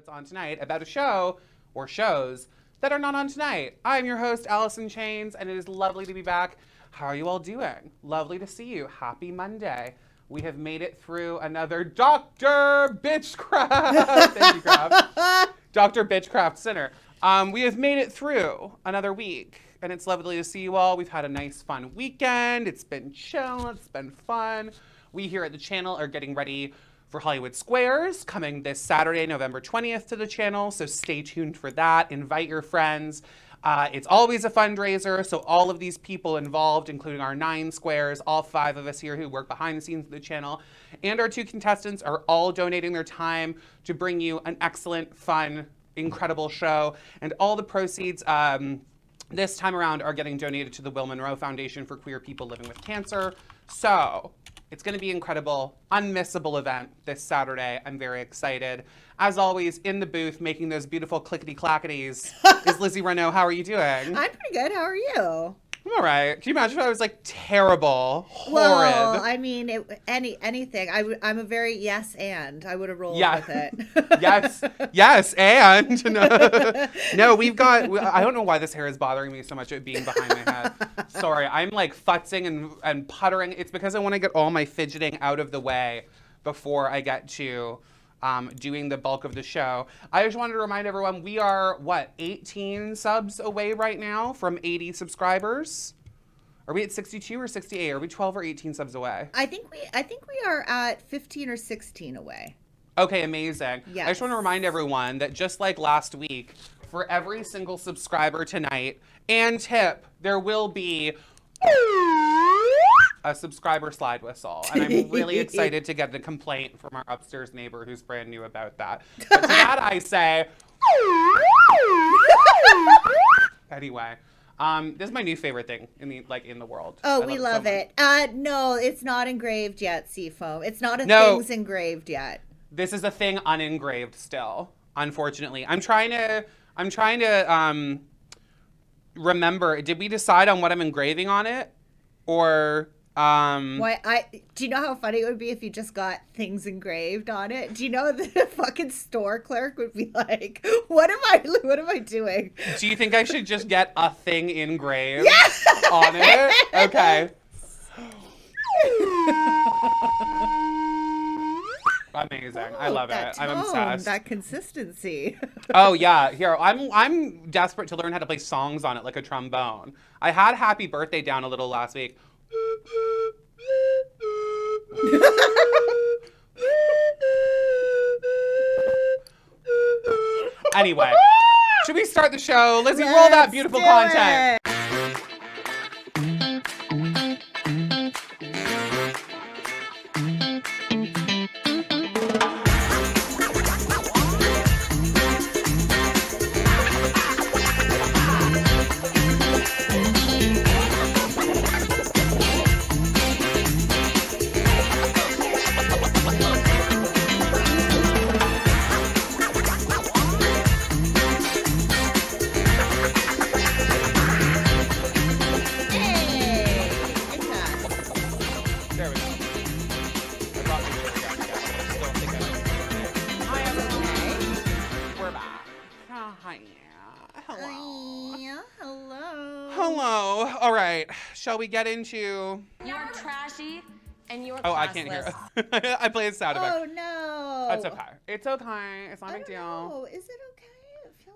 that's on tonight about a show or shows that are not on tonight. I'm your host, Allysin Chaynes, and it is lovely to be back. How are you all doing? Lovely to see you. Happy Monday. We have made it through another Dr. Bitchcraft. Thank you, Craft. Dr. Bitchcraft Center. We have made it through another week, and it's lovely to see you all. We've had a nice, fun weekend. It's been chill. It's been fun. We here at the channel are getting ready for Hollywood Squares, coming this Saturday, November 20th to the channel, so stay tuned for that. Invite your friends. It's always a fundraiser, so all of these people involved, including our 9 squares, all 5 of us here who work behind the scenes of the channel, and our 2 contestants are all donating their time to bring you an excellent, fun, incredible show. And all the proceeds this time around are getting donated to the Will Monroe Foundation for queer people living with cancer. So it's going to be incredible, unmissable event this Saturday. I'm very excited. As always, in the booth, making those beautiful clickety-clackities is Lizzie Renaud. How are you doing? I'm pretty good. How are you? I'm all right. Can you imagine if I was like terrible, horrid? Well, I mean, anything. I'm a very yes and. I would have rolled with it. yes, and. No, we've got, I don't know why this hair is bothering me so much, it being behind my head. Sorry, I'm like futzing and puttering. It's because I want to get all my fidgeting out of the way before I get to doing the bulk of the show. I just wanted to remind everyone, we are, 18 subs away right now from 80 subscribers? Are we at 62 or 68? Are we 12 or 18 subs away? I think we are at 15 or 16 away. Okay, amazing. Yes. I just want to remind everyone that just like last week, for every single subscriber tonight and tip, there will be a subscriber slide whistle. And I'm really excited to get the complaint from our upstairs neighbor who's brand new about that. But to that I say, anyway, this is my new favorite thing in the world. Oh, we love it. No, it's not engraved yet, Seafoam. It's not thing's engraved yet. This is a thing unengraved still, unfortunately. I'm trying to remember, did we decide on what I'm engraving on it? Or do you know how funny it would be if you just got things engraved on it? Do you know the fucking store clerk would be like, what am I doing? Do you think I should just get a thing engraved on it? Okay. Amazing. I love it. I'm obsessed. That consistency. Oh yeah. Here, I'm desperate to learn how to play songs on it like a trombone. I had Happy Birthday down a little last week. Anyway, should we start the show? Lizzie, roll that beautiful content. Hello. All right. Shall we get into... You're trashy and you're classless. Oh, I can't hear. I play a sound effect. Oh, no. That's okay. It's okay. It's not a big deal. Oh, is it okay?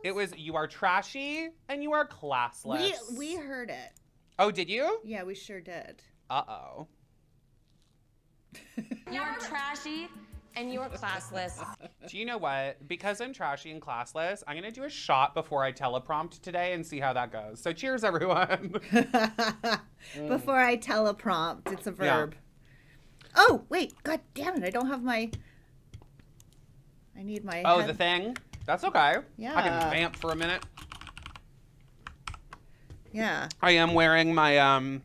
It was, you are trashy and you are classless. We heard it. Oh, did you? Yeah, we sure did. Uh-oh. You're trashy and you're classless. Do you know what? Because I'm trashy and classless, I'm going to do a shot before I teleprompt today and see how that goes. So cheers, everyone. Before I teleprompt, it's a verb. Yeah. Oh, wait. God damn it. I don't have my... I need my the thing? That's okay. Yeah. I can vamp for a minute. Yeah. I am wearing my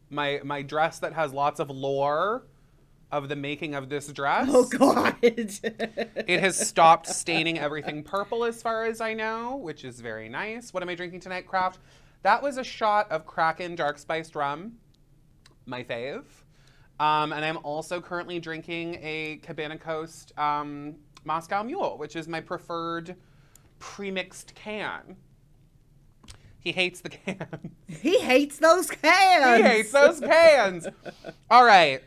my dress that has lots of lore of the making of this dress. Oh, God. It has stopped staining everything purple as far as I know, which is very nice. What am I drinking tonight, Craft? That was a shot of Kraken Dark Spiced Rum, my fave. And I'm also currently drinking a Cabana Coast Moscow Mule, which is my preferred pre-mixed can. He hates the cans. He hates those cans. He hates those cans. All right.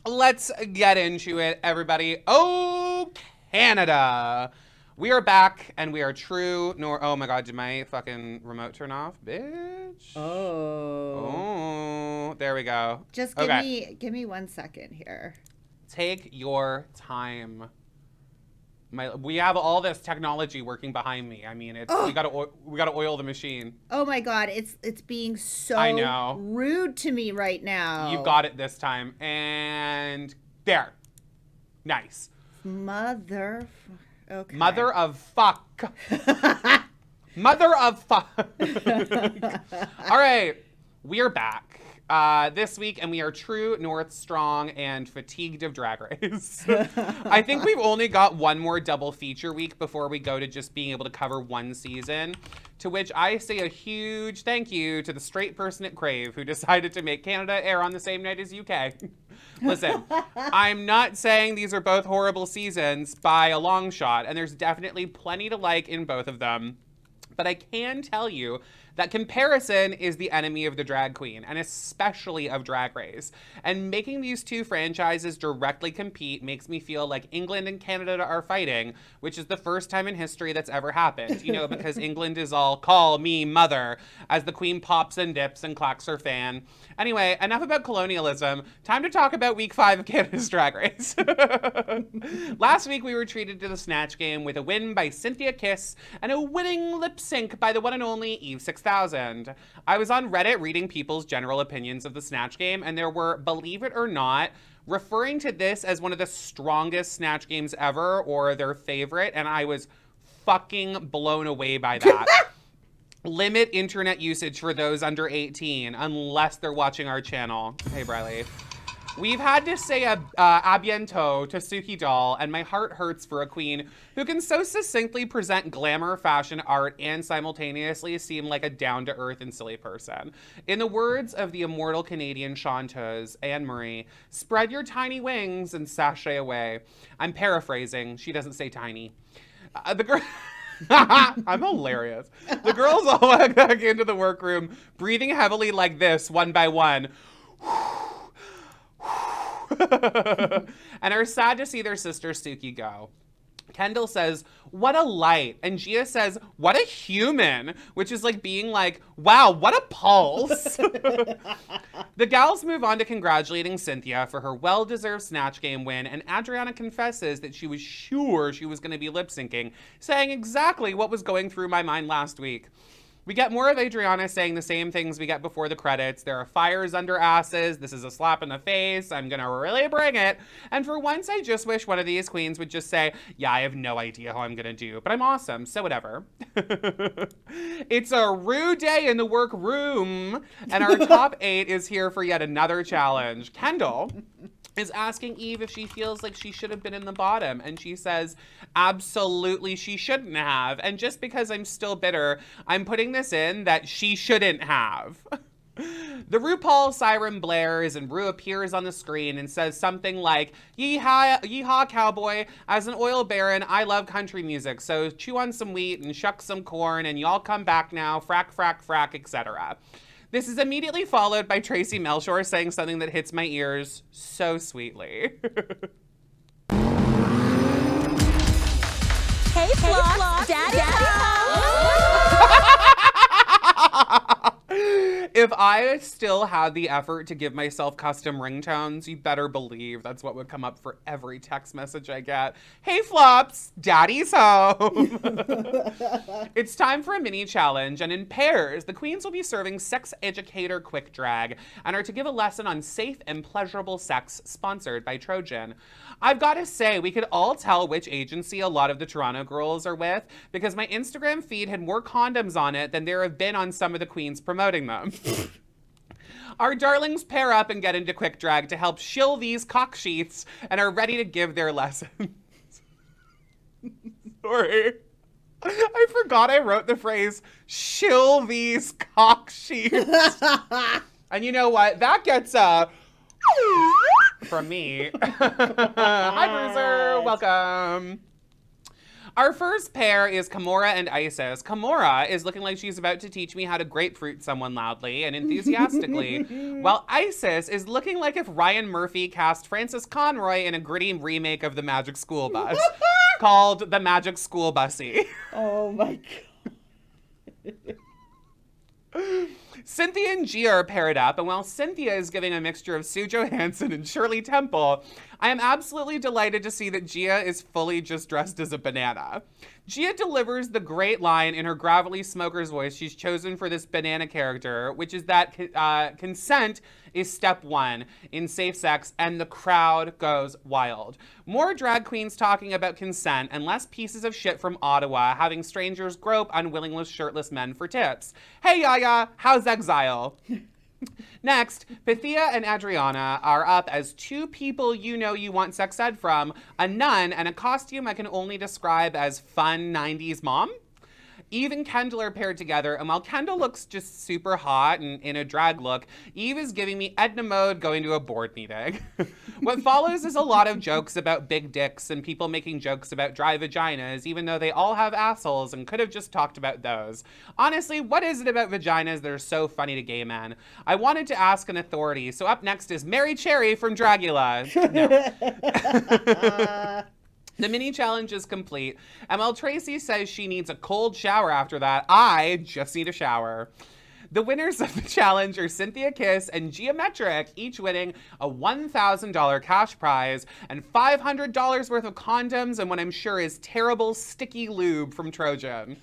Let's get into it, everybody. Oh, Canada. We are back, and we are true nor... Oh, my God. Did my fucking remote turn off? Bitch. Oh, there we go. Just give me 1 second here. Take your time. We have all this technology working behind me. I mean, we gotta oil the machine. Oh my God, it's being so I know. rude to me right now. You've got it this time, and there, nice. Okay. Mother of fuck. Mother of fuck. All right, we are back. This week, and we are true, north, strong, and fatigued of Drag Race. I think we've only got one more double feature week before we go to just being able to cover one season, to which I say a huge thank you to the straight person at Crave who decided to make Canada air on the same night as UK. Listen, I'm not saying these are both horrible seasons by a long shot, and there's definitely plenty to like in both of them, but I can tell you that comparison is the enemy of the drag queen, and especially of Drag Race. And making these two franchises directly compete makes me feel like England and Canada are fighting, which is the first time in history that's ever happened. You know, because England is all, call me mother, as the queen pops and dips and clacks her fan. Anyway, enough about colonialism. Time to talk about week 5 of Canada's Drag Race. Last week, we were treated to the Snatch Game with a win by Cynthia Kiss and a winning lip sync by the one and only Eve 6000. I was on Reddit reading people's general opinions of the Snatch Game, and there were, believe it or not, referring to this as one of the strongest Snatch Games ever, or their favorite, and I was fucking blown away by that. Limit internet usage for those under 18, unless they're watching our channel. Hey, Briley. We've had to say a bientôt to Suki Doll, and my heart hurts for a queen who can so succinctly present glamour, fashion, art, and simultaneously seem like a down-to-earth and silly person. In the words of the immortal Canadian chanteuse, Anne-Marie, spread your tiny wings and sashay away. I'm paraphrasing. She doesn't say tiny. The girl... I'm hilarious. The girls all went back into the workroom, breathing heavily like this, one by one. And are sad to see their sister Suki go. Kendall says, what a light. And Gia says, what a human, which is like being like, wow, what a pulse. The gals move on to congratulating Cynthia for her well-deserved Snatch Game win, and Adriana confesses that she was sure she was going to be lip-syncing, saying exactly what was going through my mind last week. We get more of Adriana saying the same things we get before the credits. There are fires under asses. This is a slap in the face. I'm gonna really bring it. And for once, I just wish one of these queens would just say, yeah, I have no idea how I'm gonna do, but I'm awesome, so whatever. It's a rude day in the workroom, and our top 8 is here for yet another challenge. Kendall is asking Eve if she feels like she should have been in the bottom, and she says, absolutely she shouldn't have, and just because I'm still bitter, I'm putting this in that she shouldn't have. The RuPaul siren blares, and Ru appears on the screen and says something like, yeehaw, yeehaw cowboy, as an oil baron, I love country music, so chew on some wheat and shuck some corn, and y'all come back now, frack, frack, frack, etc. This is immediately followed by Tracy Melchor saying something that hits my ears so sweetly. Hey, Floss, Daddy If I still had the effort to give myself custom ringtones, you better believe that's what would come up for every text message I get. Hey Flops, Daddy's home. It's time for a mini challenge, and in pairs, the queens will be serving sex educator quick drag and are to give a lesson on safe and pleasurable sex, sponsored by Trojan. I've got to say, we could all tell which agency a lot of the Toronto girls are with, because my Instagram feed had more condoms on it than there have been on some of the queens promoting them. Our darlings pair up and get into quick drag to help shill these cock sheaths and are ready to give their lessons. Sorry. I forgot I wrote the phrase, shill these cock sheaths. And you know what? That gets from from me. Hi, Bruiser. Welcome. Our first pair is Kimora and Isis. Kimora is looking like she's about to teach me how to grapefruit someone loudly and enthusiastically, while Isis is looking like if Ryan Murphy cast Frances Conroy in a gritty remake of The Magic School Bus called The Magic School Bussy. Oh my god. Cynthia and Gia are paired up, and while Cynthia is giving a mixture of Sue Johansson and Shirley Temple, I am absolutely delighted to see that Gia is fully just dressed as a banana. Gia delivers the great line in her gravelly smoker's voice she's chosen for this banana character, which is that consent is step one in safe sex, and the crowd goes wild. More drag queens talking about consent, and less pieces of shit from Ottawa having strangers grope unwilling shirtless men for tips. Hey Yaya, how's exile? Next, Pythia and Adriana are up as two people you know you want sex ed from, a nun and a costume I can only describe as fun 90s mom. Eve and Kendall are paired together, and while Kendall looks just super hot and in a drag look, Eve is giving me Edna mode going to a board meeting. What follows is a lot of jokes about big dicks and people making jokes about dry vaginas, even though they all have assholes and could have just talked about those. Honestly, what is it about vaginas that are so funny to gay men? I wanted to ask an authority, so up next is Mary Cherry from Dragula. No. The mini challenge is complete, and while Tracy says she needs a cold shower after that, I just need a shower. The winners of the challenge are Cynthia Kiss and Geometric, each winning a $1,000 cash prize and $500 worth of condoms and what I'm sure is terrible sticky lube from Trojan.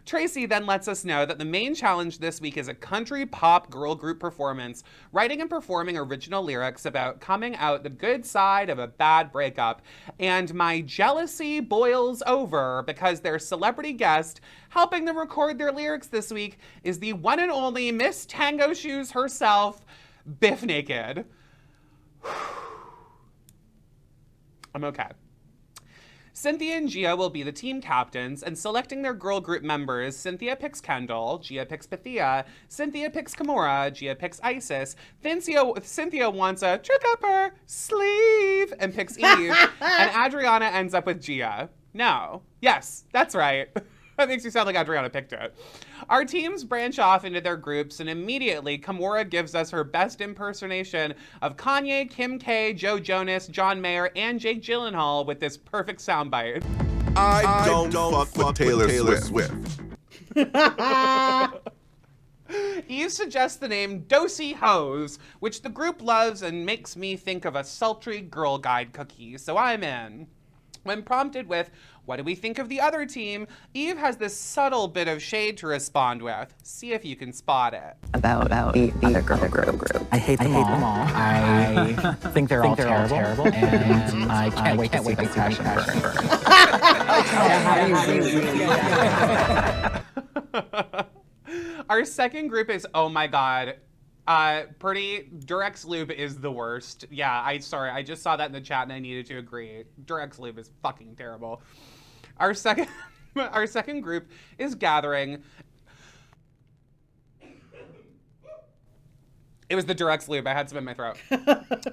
Tracy then lets us know that the main challenge this week is a country pop girl group performance, writing and performing original lyrics about coming out the good side of a bad breakup. And my jealousy boils over because their celebrity guest helping them record their lyrics this week is the one and only Miss Tango Shoes herself, Biff Naked. I'm okay. Cynthia and Gia will be the team captains, and selecting their girl group members, Cynthia picks Kendall, Gia picks Pythia, Cynthia picks Kimora, Gia picks Isis, Cynthia wants a trick up her sleeve and picks Eve, and Adriana ends up with Gia. No. Yes, that's right. That makes you sound like Adriana picked it. Our teams branch off into their groups, and immediately Kimora gives us her best impersonation of Kanye, Kim K, Joe Jonas, John Mayer, and Jake Gyllenhaal with this perfect soundbite. I don't fuck with Taylor Swift. Eve suggests the name Dosey Hose, which the group loves and makes me think of a sultry Girl Guide cookie, so I'm in. When prompted with, what do we think of the other team, Eve has this subtle bit of shade to respond with. See if you can spot it. About the other girl group. I hate them all. I think they're all terrible. And I can't wait to see them crash and burn. Our second group is, oh my god, pretty Durex Lube is the worst. Yeah, I just saw that in the chat and I needed to agree. Durex Lube is fucking terrible. Our second group is Gathering. It was the Durex Lube. I had some in my throat.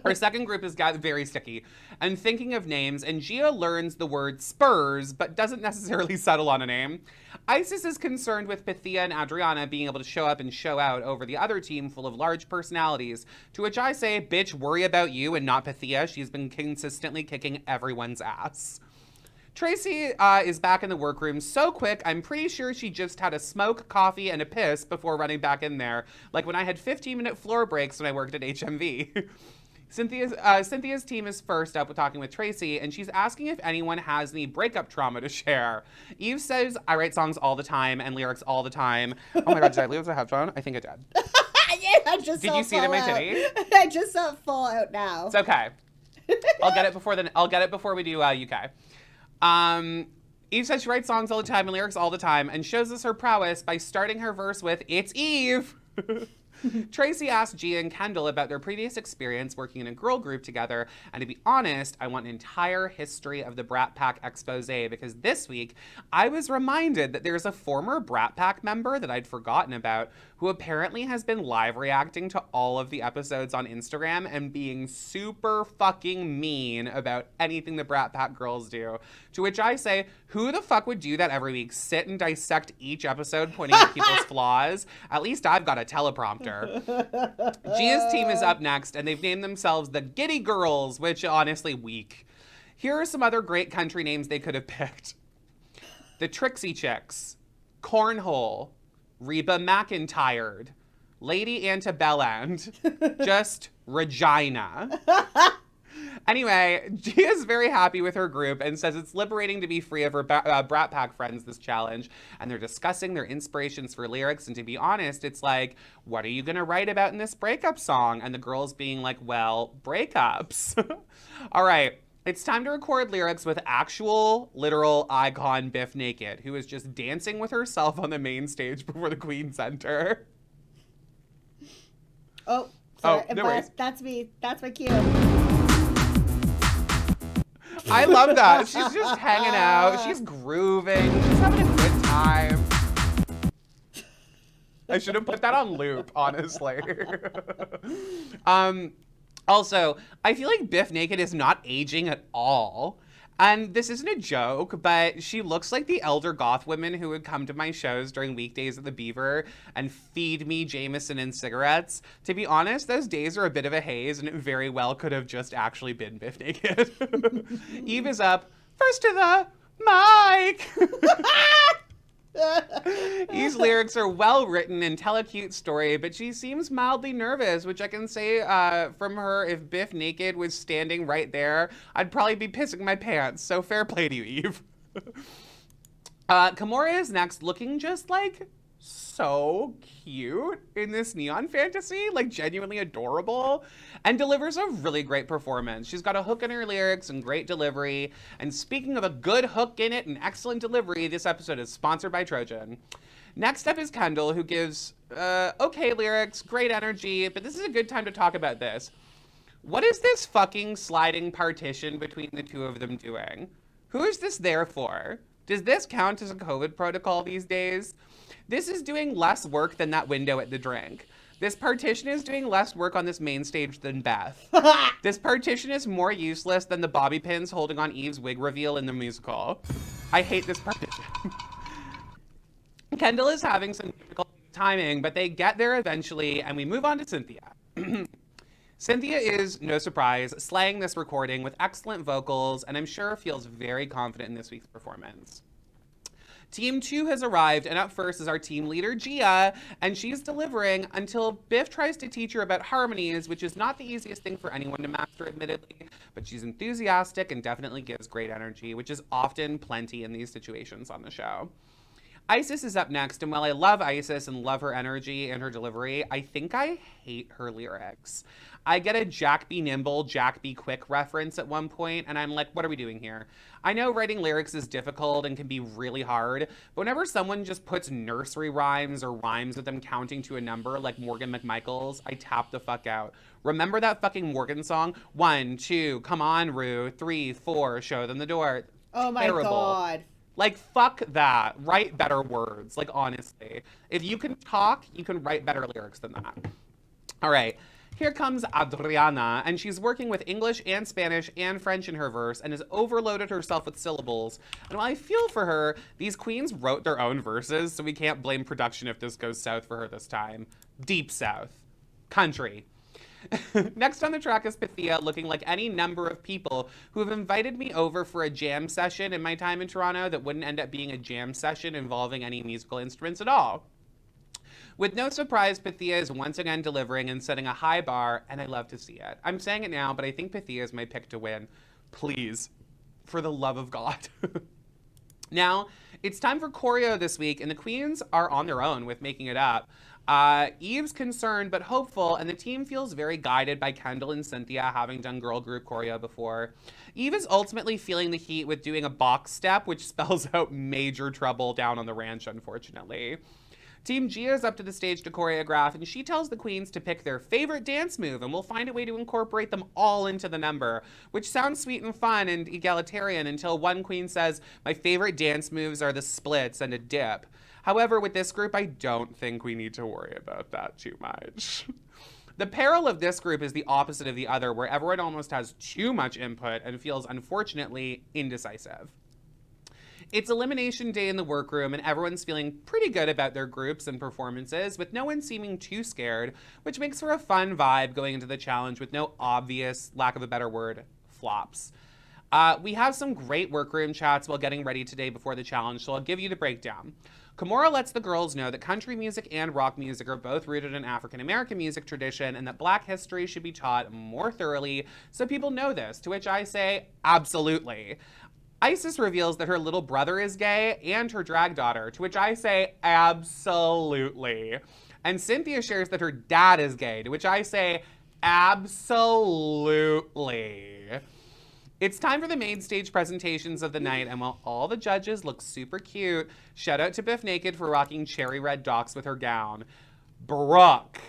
Our second group is very sticky. I'm thinking of names, and Gia learns the word Spurs, but doesn't necessarily settle on a name. Isis is concerned with Pythia and Adriana being able to show up and show out over the other team full of large personalities, to which I say, bitch, worry about you and not Pythia. She's been consistently kicking everyone's ass. Tracy is back in the workroom so quick, I'm pretty sure she just had a smoke, coffee, and a piss before running back in there, like when I had 15-minute floor breaks when I worked at HMV. Cynthia's team is first up with talking with Tracy, and she's asking if anyone has any breakup trauma to share. Eve says, I write songs all the time and lyrics all the time. Oh my god, did I lose a headphone? I think I did. Yeah, did you see it in my titty? I just saw it fall out now. It's okay. I'll get it before we do UK. Eve says she writes songs all the time and lyrics all the time and shows us her prowess by starting her verse with, it's Eve. Tracy asked Gia and Kendall about their previous experience working in a girl group together, and to be honest, I want an entire history of the Brat Pack expose because this week I was reminded that there's a former Brat Pack member that I'd forgotten about who apparently has been live reacting to all of the episodes on Instagram and being super fucking mean about anything the Brat Pack girls do. To which I say, who the fuck would do that every week? Sit and dissect each episode pointing at people's flaws? At least I've got a teleprompter. Gia's team is up next, and they've named themselves the Giddy Girls, which honestly weak. Here are some other great country names they could have picked. The Trixie Chicks, Cornhole, Reba McIntyre, Lady Antebellum, just Regina. Anyway, Gia's very happy with her group and says it's liberating to be free of her Brat Pack friends this challenge. And they're discussing their inspirations for lyrics. And to be honest, it's like, what are you going to write about in this breakup song? And the girls being like, well, breakups. All right. It's time to record lyrics with actual, literal icon Biff Naked, who is just dancing with herself on the main stage before the Queen Center. Oh, sorry. No worries. That's me. That's my cue. I love that. She's just hanging out. She's grooving. She's having a good time. I should have put that on loop, honestly. Also, I feel like Biff Naked is not aging at all. And this isn't a joke, but she looks like the elder goth women who would come to my shows during weekdays at the Beaver and feed me Jameson and cigarettes. To be honest, those days are a bit of a haze, and it very well could have just actually been Biff Naked. Eve is up. First to the mic. Eve's lyrics are well written and tell a cute story, but she seems mildly nervous, which I can say from her, if Biff Naked was standing right there, I'd probably be pissing my pants. So fair play to you, Eve. Kimura is next, looking just like so cute in this neon fantasy, like genuinely adorable, and delivers a really great performance. She's got a hook in her lyrics and great delivery. And speaking of a good hook in it and excellent delivery, this episode is sponsored by Trojan. Next up is Kendall, who gives okay lyrics, great energy, but this is a good time to talk about this. What is this fucking sliding partition between the two of them doing? Who is this there for? Does this count as a COVID protocol these days? This is doing less work than that window at the drink. This partition is doing less work on this main stage than Beth. This partition is more useless than the bobby pins holding on Eve's wig reveal in the musical. I hate this partition. Kendall is having some difficult timing, but they get there eventually, and we move on to Cynthia. Cynthia is, no surprise, slaying this recording with excellent vocals, and I'm sure feels very confident in this week's performance. Team 2 has arrived, and up first is our team leader, Gia, and she's delivering until Biff tries to teach her about harmonies, which is not the easiest thing for anyone to master, admittedly, but she's enthusiastic and definitely gives great energy, which is often plenty in these situations on the show. Isis is up next, and while I love Isis and love her energy and her delivery, I think I hate her lyrics. I get a Jack Be Nimble, Jack Be Quick reference at one point, and I'm like, what are we doing here? I know writing lyrics is difficult and can be really hard, but whenever someone just puts nursery rhymes or rhymes with them counting to a number like Morgan McMichaels, I tap the fuck out. Remember that fucking Morgan song? 1, 2, come on, Rue. 3, 4, show them the door. Oh my Terrible. God. Like, fuck that. Write better words. Like, honestly. If you can talk, you can write better lyrics than that. All right. Here comes Adriana, and she's working with English and Spanish and French in her verse and has overloaded herself with syllables. And while I feel for her, these queens wrote their own verses, so we can't blame production if this goes south for her this time. Deep south. Country. Next on the track is Pythia, looking like any number of people who have invited me over for a jam session in my time in Toronto that wouldn't end up being a jam session involving any musical instruments at all. With no surprise, Pythia is once again delivering and setting a high bar, and I love to see it. I'm saying it now, but I think Pythia is my pick to win. Please, for the love of God. Now, it's time for choreo this week, and the queens are on their own with making it up. Eve's concerned but hopeful, and the team feels very guided by Kendall and Cynthia, having done girl group choreo before. Eve is ultimately feeling the heat with doing a box step, which spells out major trouble down on the ranch, unfortunately. Team Gia is up to the stage to choreograph, and she tells the queens to pick their favorite dance move, and we'll find a way to incorporate them all into the number, which sounds sweet and fun and egalitarian until one queen says, my favorite dance moves are the splits and a dip. However, with this group, I don't think we need to worry about that too much. The peril of this group is the opposite of the other, where everyone almost has too much input and feels, unfortunately, indecisive. It's elimination day in the workroom, and everyone's feeling pretty good about their groups and performances, with no one seeming too scared, which makes for a fun vibe going into the challenge with no obvious, lack of a better word, flops. We have some great workroom chats while getting ready today before the challenge, so I'll give you the breakdown. Kimora lets the girls know that country music and rock music are both rooted in African-American music tradition and that Black history should be taught more thoroughly so people know this, to which I say, absolutely. Isis reveals that her little brother is gay and her drag daughter, to which I say, absolutely. And Cynthia shares that her dad is gay, to which I say, absolutely. It's time for the main stage presentations of the night, and while all the judges look super cute, shout out to Biff Naked for rocking cherry red docks with her gown. Brooke,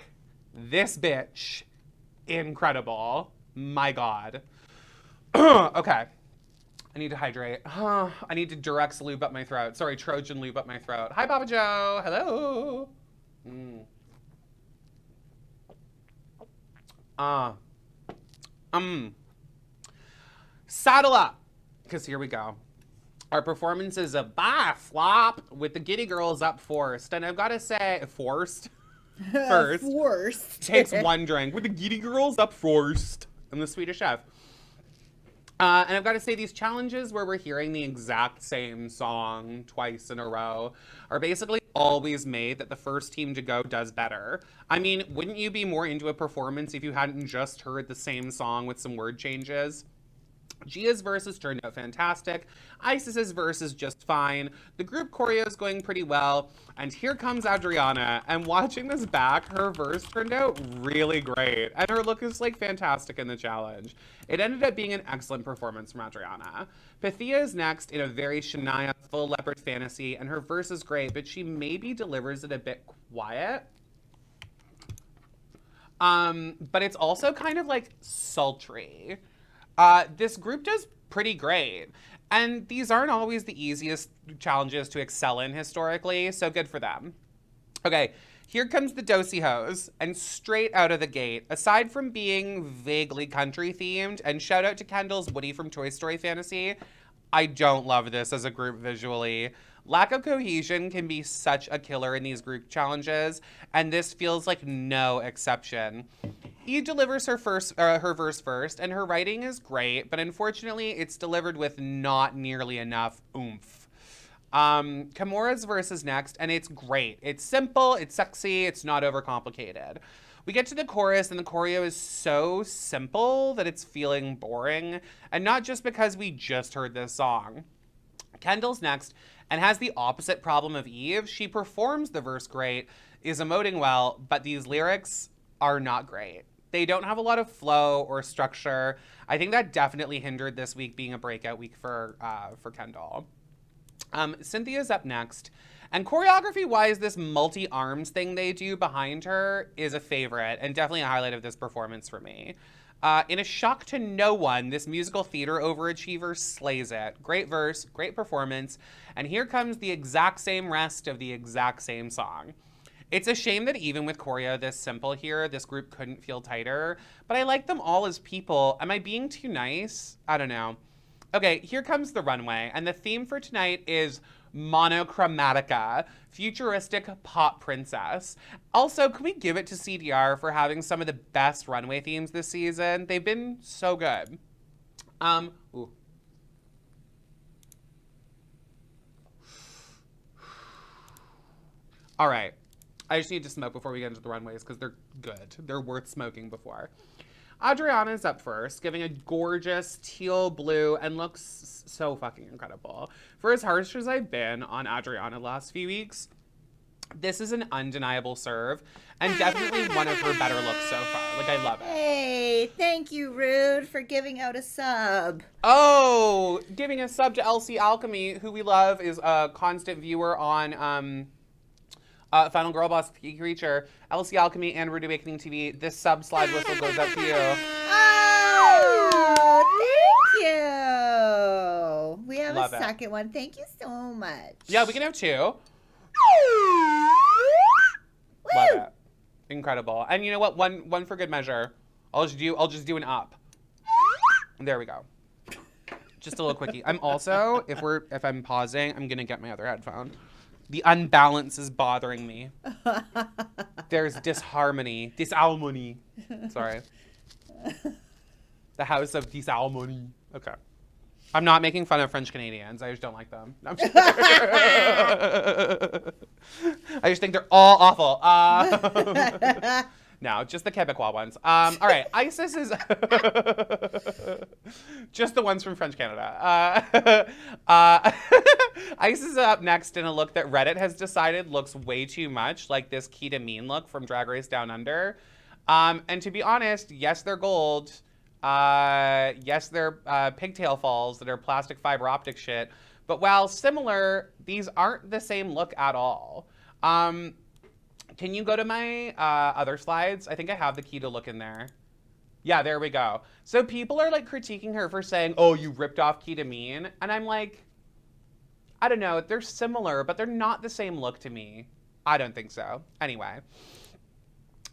this bitch, incredible. My God. Okay. I need to hydrate. I need to Durex lube up my throat. Sorry, Trojan lube up my throat. Hi, Papa Joe. Hello. Saddle up, because here we go. Our performance is a flop with the Giddy Girls up first. And I've got to say, first. Takes one drink with the Giddy Girls up first. I'm the Swedish chef. And I've got to say, these challenges where we're hearing the exact same song twice in a row are basically always made that the first team to go does better. I mean, wouldn't you be more into a performance if you hadn't just heard the same song with some word changes? Gia's verses turned out fantastic. Isis's verse is just fine. The group choreo is going pretty well. And here comes Adriana. And watching this back, her verse turned out really great. And her look is like fantastic in the challenge. It ended up being an excellent performance from Adriana. Pythia is next in a very Shania full leopard fantasy. And her verse is great, but she maybe delivers it a bit quiet. But it's also kind of like sultry. This group does pretty great. And these aren't always the easiest challenges to excel in historically, so good for them. Okay, here comes the Dosey Hose, and straight out of the gate, aside from being vaguely country themed, and shout out to Kendall's Woody from Toy Story Fantasy, I don't love this as a group visually. Lack of cohesion can be such a killer in these group challenges, and this feels like no exception. Eve delivers her verse first, and her writing is great, but unfortunately, it's delivered with not nearly enough oomph. Kimora's verse is next, and it's great. It's simple, it's sexy, it's not overcomplicated. We get to the chorus, and the choreo is so simple that it's feeling boring, and not just because we just heard this song. Kendall's next, and has the opposite problem of Eve. She performs the verse great, is emoting well, but these lyrics are not great. They don't have a lot of flow or structure. I think that definitely hindered this week being a breakout week for Kendall. Cynthia's up next. And choreography-wise, this multi-arms thing they do behind her is a favorite and definitely a highlight of this performance for me. In a shock to no one, this musical theater overachiever slays it. Great verse, great performance, and here comes the exact same rest of the exact same song. It's a shame that even with choreo this simple here, this group couldn't feel tighter, but I like them all as people. Am I being too nice? I don't know. Okay, here comes the runway, and the theme for tonight is Monochromatica, futuristic pop princess. Also, can we give it to CDR for having some of the best runway themes this season? They've been so good. Ooh. All right. I just need to smoke before we get into the runways because they're good. They're worth smoking before. Adriana's up first, giving a gorgeous teal blue and looks so fucking incredible. For as harsh as I've been on Adriana the last few weeks, this is an undeniable serve and definitely one of her better looks so far. Like, I love it. Hey, thank you, Rude, for giving out a sub. Oh, giving a sub to LC Alchemy, who we love, is a constant viewer on Final Girl Boss Key Creature, LC Alchemy, and Rude Awakening TV. This sub slide whistle goes out to you. Oh, thank you. We have Love a it. second one. Thank you so much. Yeah, we can have 2. Woo! Love it. Incredible. And you know what? One for good measure. I'll just do an up. There we go. Just a little quickie. I'm also, if I'm pausing, I'm gonna get my other headphone. The unbalance is bothering me. There's disharmony. Disharmony. Sorry. The house of disharmony. Okay. I'm not making fun of French Canadians. I just don't like them. No, I'm just I just think they're all awful. No, just the Quebecois ones. All right, Isis is just the ones from French Canada. Isis is up next in a look that Reddit has decided looks way too much like this Kita Mean look from Drag Race Down Under. And to be honest, yes, they're gold. Yes, they're pigtail falls that are plastic fiber optic shit. But while similar, these aren't the same look at all. Can you go to my other slides? I think I have the key to look in there. Yeah, there we go. So people are like critiquing her for saying, oh, you ripped off Kita Mean. And I'm like, I don't know. They're similar, but they're not the same look to me. I don't think so. Anyway.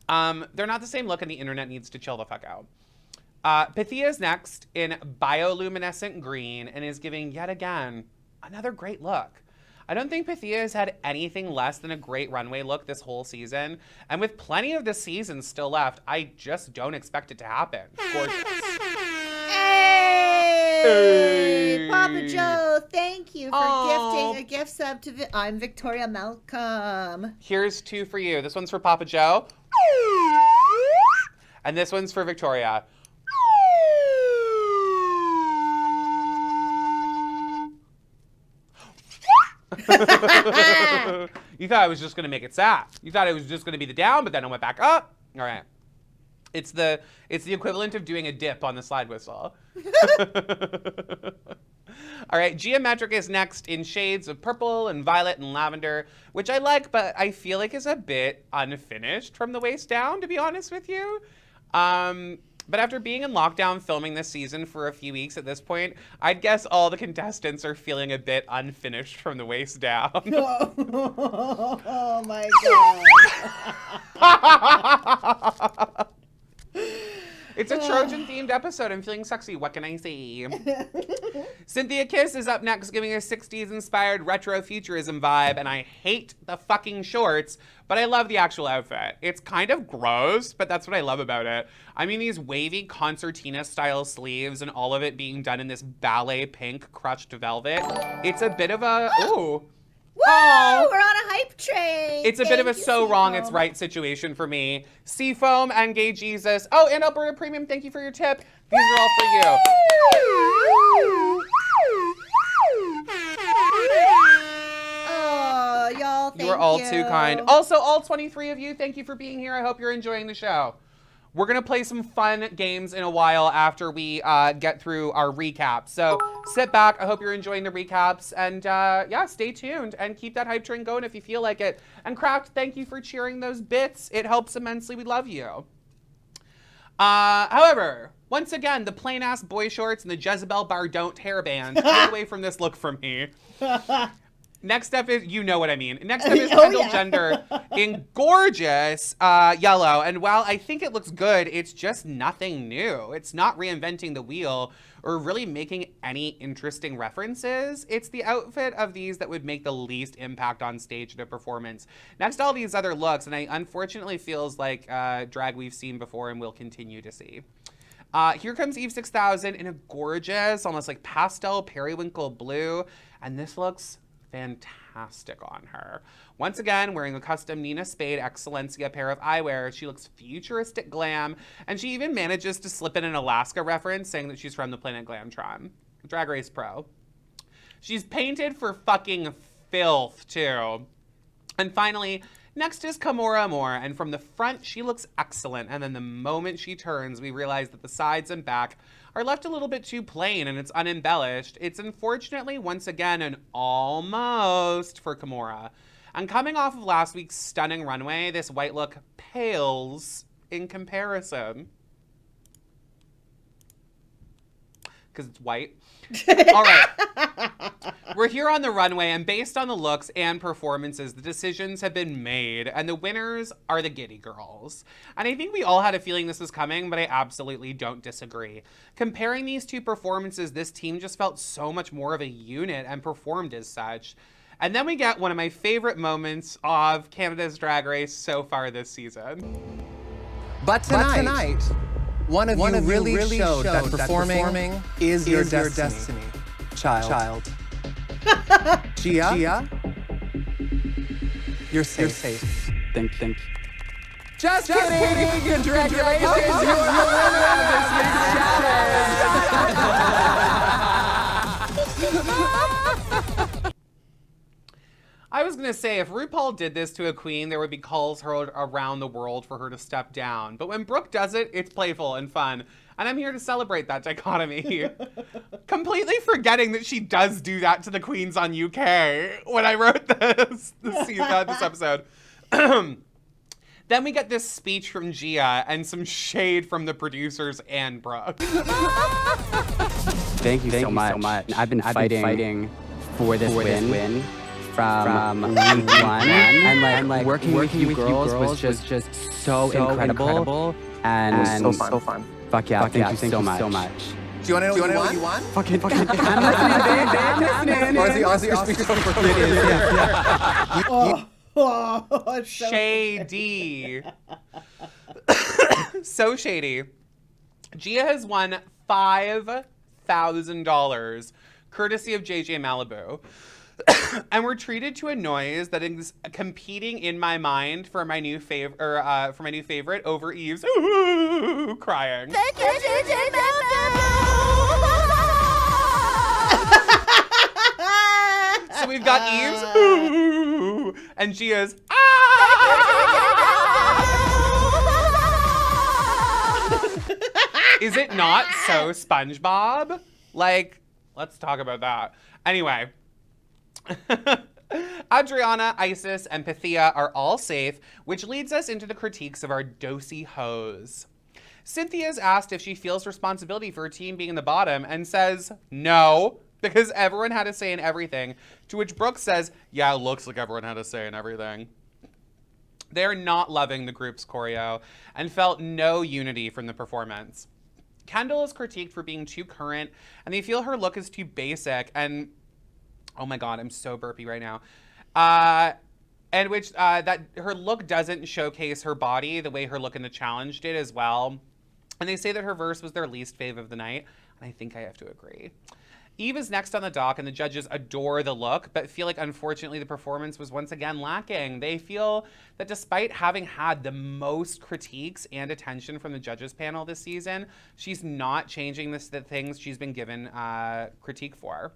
They're not the same look and the internet needs to chill the fuck out. Pythia is next in bioluminescent green and is giving, yet again, another great look. I don't think Pythia has had anything less than a great runway look this whole season. And with plenty of the season still left, I just don't expect it to happen. Gorgeous. Hey! Papa Joe, thank you for gifting a gift sub to I'm Victoria Malcolm. Here's 2 for you. This one's for Papa Joe. And this one's for Victoria. You thought I was just gonna make it sad. You thought it was just gonna be the down, but then I went back up. All right. It's the equivalent of doing a dip on the slide whistle. All right, Geometric is next in shades of purple and violet and lavender, which I like, but I feel like is a bit unfinished from the waist down, to be honest with you. But after being in lockdown filming this season for a few weeks at this point, I'd guess all the contestants are feeling a bit unfinished from the waist down. Oh my God. It's a Trojan-themed episode. I'm feeling sexy. What can I say? Cynthia Kiss is up next, giving a 60s-inspired retro futurism vibe, and I hate the fucking shorts, but I love the actual outfit. It's kind of gross, but that's what I love about it. I mean, these wavy concertina-style sleeves and all of it being done in this ballet pink crushed velvet. It's a bit of a... Ooh. Woo! We're on a hype train. It's a bit of a so wrong it's right situation for me. Seafoam and Gay Jesus. Oh, and Alberta Premium, thank you for your tip. These are all for you. Oh, y'all, thank you. You are all too kind. Also, all 23 of you, thank you for being here. I hope you're enjoying the show. We're going to play some fun games in a while after we get through our recap. So sit back. I hope you're enjoying the recaps. And yeah, stay tuned and keep that hype train going if you feel like it. And Craft, thank you for cheering those bits. It helps immensely. We love you. However, once again, the plain-ass boy shorts and the Jezebel Bardot hairband get away from this look from me. Next up is, you know what I mean. Next up is Kendall Jenner in gorgeous yellow. And while I think it looks good, it's just nothing new. It's not reinventing the wheel or really making any interesting references. It's the outfit of these that would make the least impact on stage at a performance. Next to all these other looks, and I unfortunately feels like drag we've seen before and will continue to see. Here comes Eve 6000 in a gorgeous, almost like pastel periwinkle blue. And this looks fantastic on her. Once again, wearing a custom Nina Spade Excellencia pair of eyewear, she looks futuristic glam, and she even manages to slip in an Alaska reference saying that she's from the planet Glamtron. Drag Race Pro. She's painted for fucking filth, too. And finally, next is Kimora Amor, and from the front, she looks excellent, and then the moment she turns, we realize that the sides and back are left a little bit too plain and it's unembellished. It's unfortunately, once again, an almost for Kimora. And coming off of last week's stunning runway, this white look pales in comparison. Because it's white. All right. We're here on the runway, and based on the looks and performances, the decisions have been made, and the winners are the Giddy Girls. And I think we all had a feeling this was coming, but I absolutely don't disagree. Comparing these two performances, this team just felt so much more of a unit and performed as such. And then we get one of my favorite moments of Canada's Drag Race so far this season. But tonight, one of you really showed that performing is your destiny. Child. Gia, you're safe. Thank you. Just kidding! Congratulations! You're the winner of this week's challenge! I was gonna say, if RuPaul did this to a queen, there would be calls heard around the world for her to step down. But when Brooke does it, it's playful and fun. And I'm here to celebrate that dichotomy. Completely forgetting that she does do that to the queens on UK when I wrote this episode. Then we get this speech from Gia and some shade from the producers and Brooke. Thank you so much. I've been fighting for this win from week one. And like working with you girls was just so incredible. And so fun. Fuck yeah, thank you so much. Do you want to know what you want? Fucking I'm listening, Or is the Aussie speech over? It is, yeah. Oh, it's so Shady. So shady. Gia has won $5,000 courtesy of JJ Malibu. And we're treated to a noise that is competing in my mind for my new favorite over Eve's crying. Thank you, JJ So we've got Eve's and Gia's Is it not so SpongeBob? Like, let's talk about that. Anyway. Adriana, Isis, and Pythia are all safe, which leads us into the critiques of our dosy hoes. Cynthia is asked if she feels responsibility for her team being in the bottom and says no, because everyone had a say in everything, to which Brooke says, yeah, it looks like everyone had a say in everything. They're not loving the group's choreo and felt no unity from the performance. Kendall is critiqued for being too current, and they feel her look is too basic and oh my God, I'm so burpy right now. And which that her look doesn't showcase her body the way her look in the challenge did as well. And they say that her verse was their least fave of the night, and I think I have to agree. Eve is next on the dock, and the judges adore the look, but feel like unfortunately the performance was once again lacking. They feel that despite having had the most critiques and attention from the judges panel this season, she's not changing the things she's been given critique for.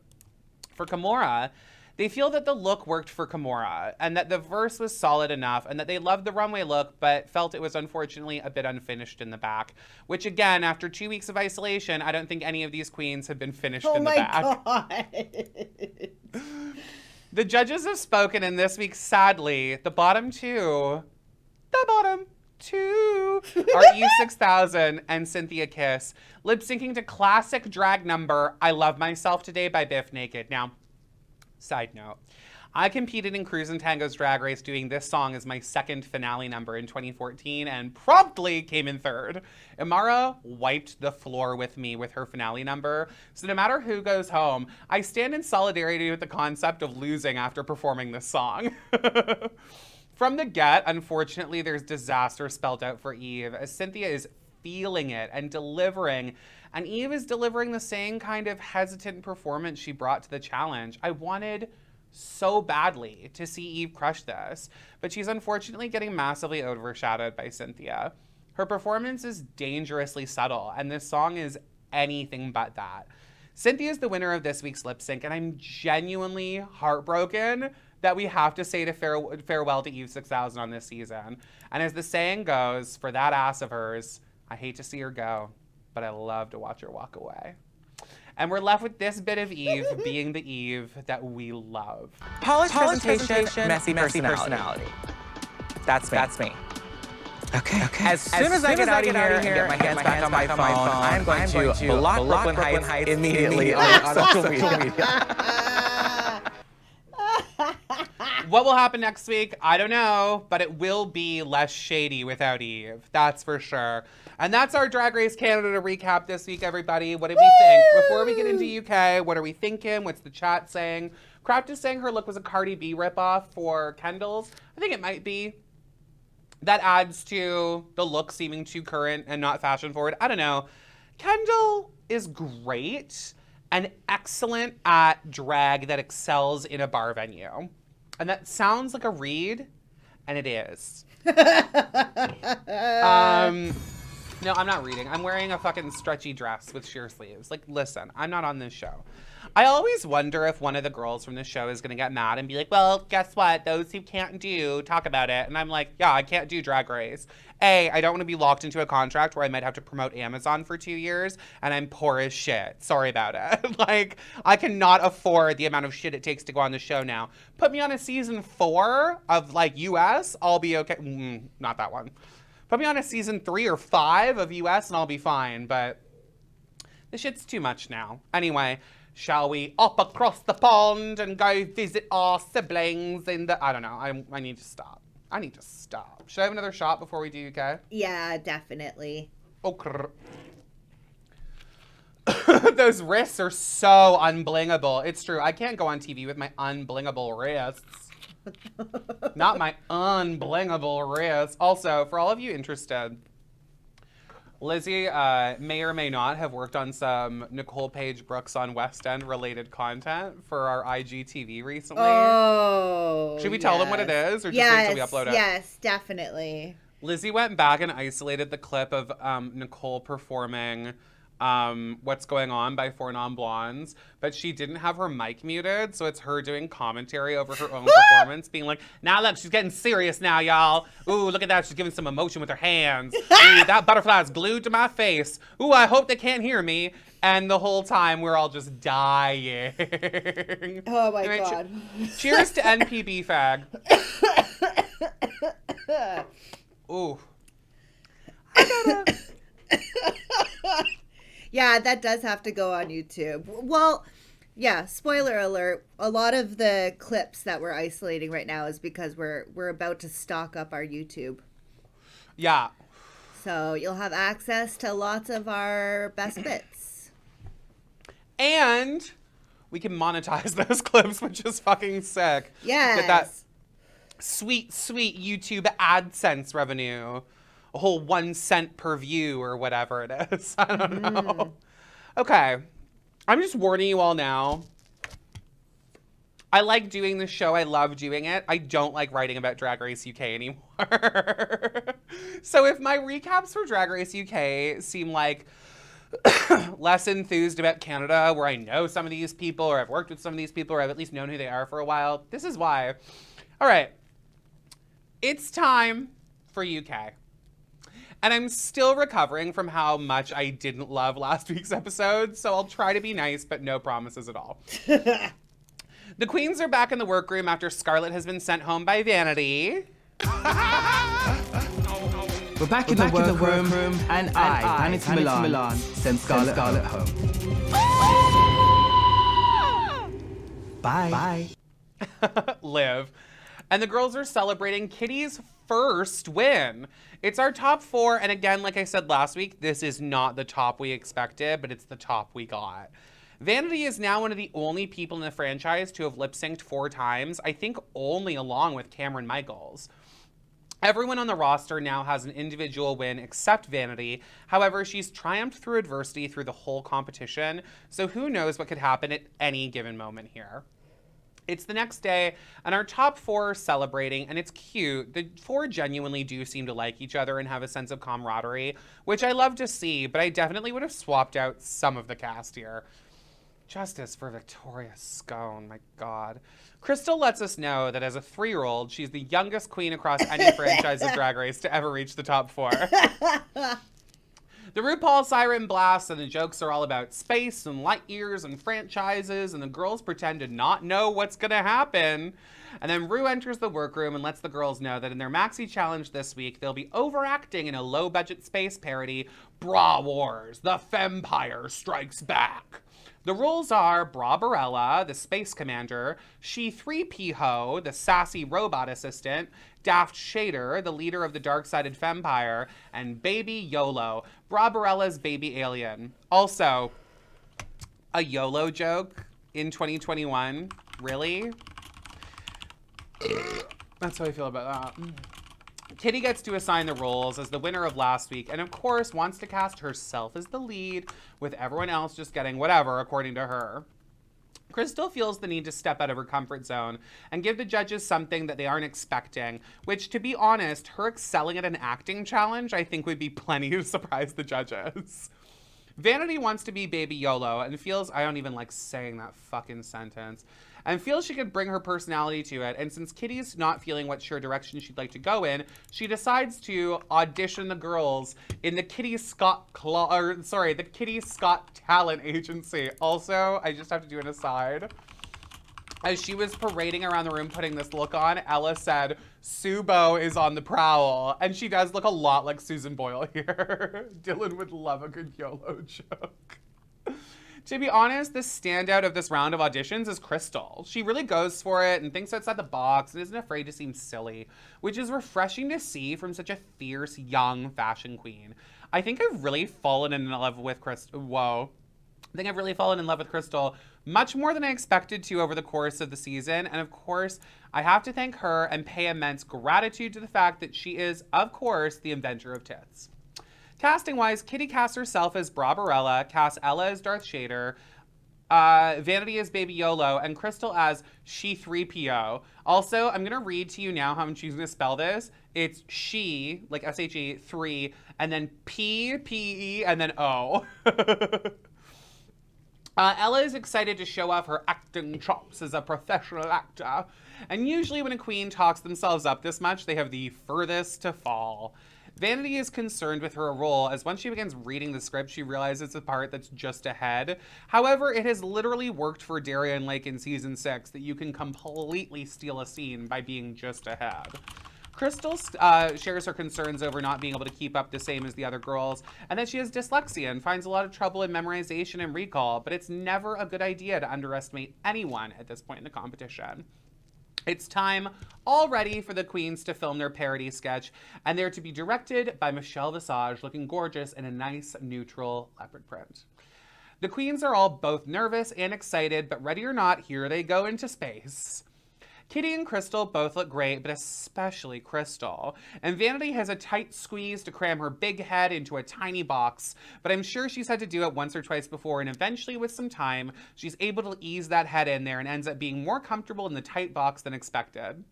For Kimora, they feel that the look worked for Kimora and that the verse was solid enough and that they loved the runway look but felt it was unfortunately a bit unfinished in the back, which again, after 2 weeks of isolation, I don't think any of these queens have been finished in the back. Oh my God. The judges have spoken, and this week, sadly, the bottom two are Eve6000 and Cynthia Kiss, lip-syncing to classic drag number I Love Myself Today by Biff Naked. Now, side note, I competed in Cruise and Tango's Drag Race doing this song as my second finale number in 2014 and promptly came in third. Imara wiped the floor with me with her finale number, so no matter who goes home, I stand in solidarity with the concept of losing after performing this song. From the get, unfortunately, there's disaster spelled out for Eve, as Cynthia is feeling it and delivering, and Eve is delivering the same kind of hesitant performance she brought to the challenge. I wanted so badly to see Eve crush this, but she's unfortunately getting massively overshadowed by Cynthia. Her performance is dangerously subtle, and this song is anything but that. Cynthia is the winner of this week's lip sync, and I'm genuinely heartbroken that we have to say farewell to Eve6000 on this season. And as the saying goes, for that ass of hers, I hate to see her go, but I love to watch her walk away. And we're left with this bit of Eve being the Eve that we love. Polished presentation, messy personality. That's me. Okay. As soon as I get out of here and get my hands back on my phone, I'm going to block Brooklyn Heights immediately on social media. What will happen next week? I don't know, but it will be less shady without Eve. That's for sure. And that's our Drag Race Canada recap this week, everybody. What did we think? Before we get into UK, what are we thinking? What's the chat saying? Craft is saying her look was a Cardi B ripoff for Kendall's. I think it might be. That adds to the look seeming too current and not fashion forward. I don't know. Kendall is great and excellent at drag that excels in a bar venue. And that sounds like a read, and it is. No, I'm not reading. I'm wearing a fucking stretchy dress with sheer sleeves. Like, listen, I'm not on this show. I always wonder if one of the girls from the show is gonna get mad and be like, well, guess what? Those who can't do, talk about it. And I'm like, yeah, I can't do Drag Race. A, I don't wanna be locked into a contract where I might have to promote Amazon for 2 years and I'm poor as shit. Sorry about it. Like, I cannot afford the amount of shit it takes to go on the show now. Put me on a season 4 of like US, I'll be okay. Not that one. Put me on a season 3 or 5 of US and I'll be fine, but this shit's too much now. Anyway, shall we up across the pond and go visit our siblings in the... I don't know. I need to stop. I need to stop. Should I have another shot before we do UK? Yeah, definitely. Okay. Those wrists are so unblingable. It's true. I can't go on TV with my unblingable wrists. Not my unblingable wrists. Also, for all of you interested, Lizzie may or may not have worked on some Nicole Paige Brooks on West End related content for our IGTV recently. Oh, should we tell them what it is, or just wait till we upload it? Yes, definitely. Lizzie went back and isolated the clip of Nicole performing What's Going On by Four Non Blondes, but she didn't have her mic muted, so it's her doing commentary over her own performance, being like, now look, she's getting serious now, y'all. Ooh, look at that, she's giving some emotion with her hands. Ooh, that butterfly is glued to my face. Ooh, I hope they can't hear me. And the whole time, we're all just dying. Oh my God. Cheers to NPB fag. Ooh. Yeah, that does have to go on YouTube. Well, yeah, spoiler alert. A lot of the clips that we're isolating right now is because we're about to stock up our YouTube. Yeah. So you'll have access to lots of our best bits. And we can monetize those clips, which is fucking sick. Yes. Get that sweet, sweet YouTube AdSense revenue. A whole 1 cent per view or whatever it is. I don't know. Okay. I'm just warning you all now. I like doing this show. I love doing it. I don't like writing about Drag Race UK anymore. So if my recaps for Drag Race UK seem like less enthused about Canada, where I know some of these people, or I've worked with some of these people, or I've at least known who they are for a while, this is why. All right. It's time for UK. And I'm still recovering from how much I didn't love last week's episode, so I'll try to be nice, but no promises at all. The queens are back in the workroom after Scarlett has been sent home by Vanity. We're back in the workroom, and I, Vanity Milan, send Scarlett home. Bye. Live. And the girls are celebrating Kitty's first win. It's our top 4, and again, like I said last week, this is not the top we expected, but it's the top we got. Vanity is now one of the only people in the franchise to have lip-synced 4 times, I think only along with Cameron Michaels. Everyone on the roster now has an individual win except Vanity. However, she's triumphed through adversity through the whole competition, so who knows what could happen at any given moment here. It's the next day, and our top 4 are celebrating, and it's cute. The 4 genuinely do seem to like each other and have a sense of camaraderie, which I love to see, but I definitely would have swapped out some of the cast here. Justice for Victoria Scone, my God. Crystal lets us know that as a 3-year-old, she's the youngest queen across any franchise of Drag Race to ever reach the top 4. The RuPaul siren blasts and the jokes are all about space and light years and franchises, and the girls pretend to not know what's gonna happen. And then Ru enters the workroom and lets the girls know that in their Maxi Challenge this week, they'll be overacting in a low-budget space parody, Bra Wars, the Fempire Strikes Back. The rules are Bra Barella, the space commander, She 3PO, the sassy robot assistant, Daft Shader, the leader of the dark-sided Fempire, and Baby YOLO, Bra Barella's baby alien. Also, a YOLO joke in 2021? Really? That's how I feel about that. Kitty gets to assign the roles as the winner of last week, and of course wants to cast herself as the lead, with everyone else just getting whatever, according to her. Crystal feels the need to step out of her comfort zone and give the judges something that they aren't expecting, which, to be honest, her excelling at an acting challenge, I think would be plenty to surprise the judges. Vanity wants to be Baby YOLO and feels, I don't even like saying that fucking sentence, and feels she could bring her personality to it. And since Kitty's not feeling what sure direction she'd like to go in, she decides to audition the girls in the Kitty Scott Talent Agency. Also, I just have to do an aside. As she was parading around the room putting this look on, Ella said, Subo is on the prowl. And she does look a lot like Susan Boyle here. Dylan would love a good YOLO joke. To be honest, the standout of this round of auditions is Crystal. She really goes for it and thinks outside the box and isn't afraid to seem silly, which is refreshing to see from such a fierce, young fashion queen. I think I've really fallen in love with Crystal. I think I've really fallen in love with Crystal much more than I expected to over the course of the season. And of course, I have to thank her and pay immense gratitude to the fact that she is, of course, the inventor of tits. Casting-wise, Kitty casts herself as Bra Barella, casts Ella as Darth Shader, Vanity as Baby YOLO, and Crystal as She 3PO. Also, I'm going to read to you now how I'm choosing to spell this. It's she, like S-H-E, 3, and then P, P-E, and then O. Ella is excited to show off her acting chops as a professional actor. And usually when a queen talks themselves up this much, they have the furthest to fall. Vanity is concerned with her role, as once she begins reading the script, she realizes it's a part that's just ahead. However, it has literally worked for Darian Lake in season 6 that you can completely steal a scene by being just ahead. Crystal shares her concerns over not being able to keep up the same as the other girls, and that she has dyslexia and finds a lot of trouble in memorization and recall, but it's never a good idea to underestimate anyone at this point in the competition. It's time already for the queens to film their parody sketch, and they're to be directed by Michelle Visage, looking gorgeous in a nice neutral leopard print. The queens are all both nervous and excited, but ready or not, here they go into space. Kitty and Crystal both look great, but especially Crystal. And Vanity has a tight squeeze to cram her big head into a tiny box, but I'm sure she's had to do it once or twice before, and eventually with some time, she's able to ease that head in there and ends up being more comfortable in the tight box than expected.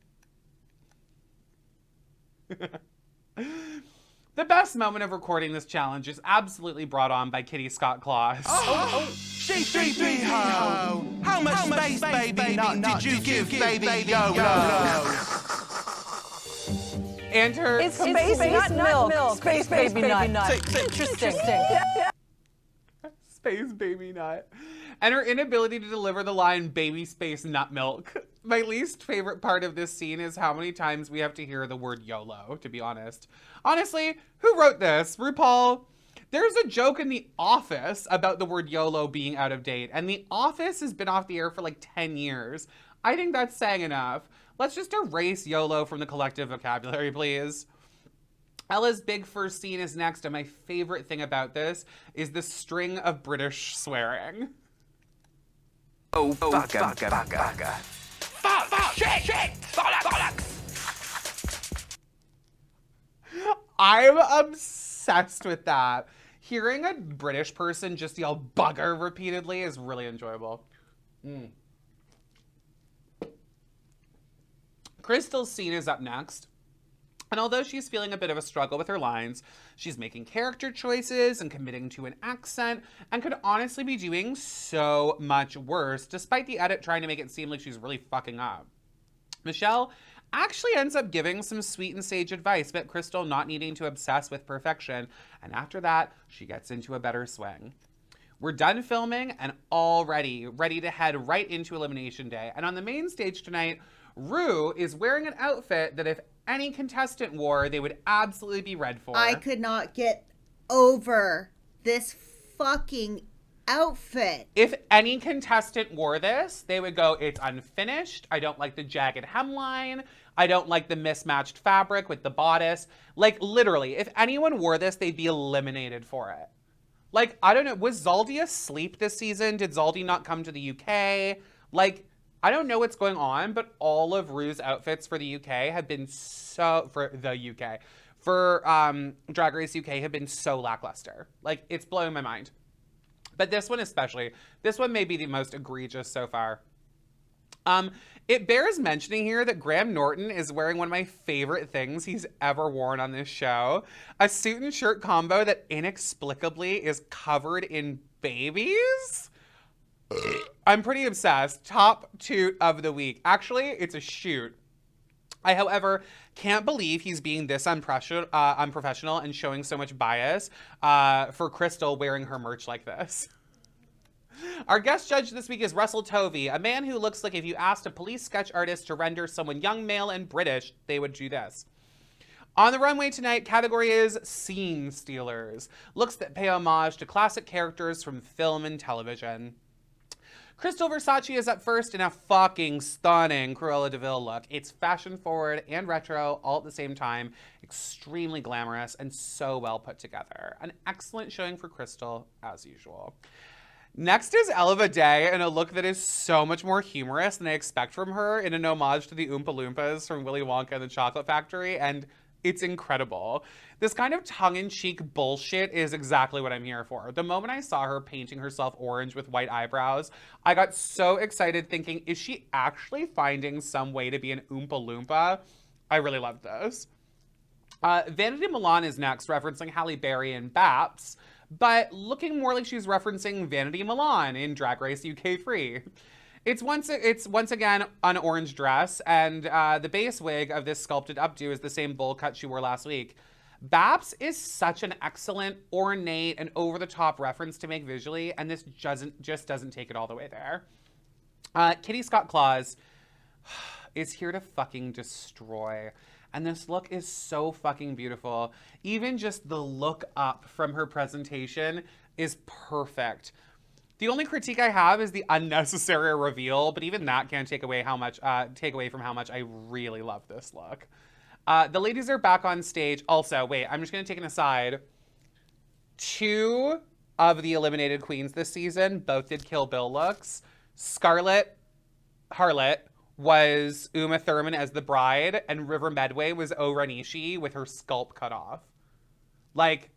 The best moment of recording this challenge is absolutely brought on by Kitty Scott Claus. G3PO! How much space baby nut did you give baby YOLO? And her... It's space nut milk. Space baby nut. Interesting. Space baby nut. And her inability to deliver the line, baby space nut milk. My least favorite part of this scene is how many times we have to hear the word YOLO, to be honest. Honestly, who wrote this? RuPaul? There's a joke in The Office about the word YOLO being out of date, and The Office has been off the air for like 10 years. I think that's saying enough. Let's just erase YOLO from the collective vocabulary, please. Ella's big first scene is next, and my favorite thing about this is the string of British swearing. Oh, bugger. Fuck, shit, bollocks. I'm obsessed with that. Hearing a British person just yell bugger repeatedly is really enjoyable. Crystal's scene is up next. And although she's feeling a bit of a struggle with her lines, she's making character choices and committing to an accent and could honestly be doing so much worse, despite the edit trying to make it seem like she's really fucking up. Michelle actually ends up giving some sweet and sage advice about Crystal not needing to obsess with perfection, and after that, she gets into a better swing. We're done filming and already ready to head right into Elimination Day. And on the main stage tonight, Rue is wearing an outfit that if any contestant wore, they would absolutely be red for. I could not get over this fucking outfit. If any contestant wore this, they would go, it's unfinished. I don't like the jagged hemline. I don't like the mismatched fabric with the bodice. Like, literally, if anyone wore this, they'd be eliminated for it. Like, I don't know, was Zaldi asleep this season? Did Zaldi not come to the UK? Like, I don't know what's going on, but all of Rue's outfits for the UK have been so, for Drag Race UK have been so lackluster. Like, it's blowing my mind. But this one especially, this one may be the most egregious so far. It bears mentioning here that Graham Norton is wearing one of my favorite things he's ever worn on this show. A suit and shirt combo that inexplicably is covered in babies. I'm pretty obsessed. Top toot of the week. Actually, it's a shoot. I, however, can't believe he's being this unprofessional and showing so much bias for Crystal wearing her merch like this. Our guest judge this week is Russell Tovey, a man who looks like if you asked a police sketch artist to render someone young, male, and British, they would do this. On the runway tonight, category is Scene Stealers. Looks that pay homage to classic characters from film and television. Crystal Versace is up first in a fucking stunning Cruella de Vil look. It's fashion forward and retro all at the same time. Extremely glamorous and so well put together. An excellent showing for Crystal, as usual. Next is Elva Day in a look that is so much more humorous than I expect from her, in an homage to the Oompa Loompas from Willy Wonka and the Chocolate Factory, and it's incredible. This kind of tongue-in-cheek bullshit is exactly what I'm here for. The moment I saw her painting herself orange with white eyebrows, I got so excited thinking, is she actually finding some way to be an Oompa Loompa? I really love this. Vanity Milan is next, referencing Halle Berry and Baps, but looking more like she's referencing Vanity Milan in Drag Race UK 3. It's once again an orange dress, and the base wig of this sculpted updo is the same bowl cut she wore last week. Baps is such an excellent, ornate, and over-the-top reference to make visually, and this just doesn't take it all the way there. Kitty Scott Claus is here to fucking destroy. And this look is so fucking beautiful. Even just the look up from her presentation is perfect. The only critique I have is the unnecessary reveal, but even that can't take away from how much I really love this look. The ladies are back on stage. Also, wait, I'm just gonna take an aside. 2 of the eliminated queens this season both did Kill Bill looks. Scarlett Harlot was Uma Thurman as the bride, and River Medway was Oranishi with her scalp cut off. Like,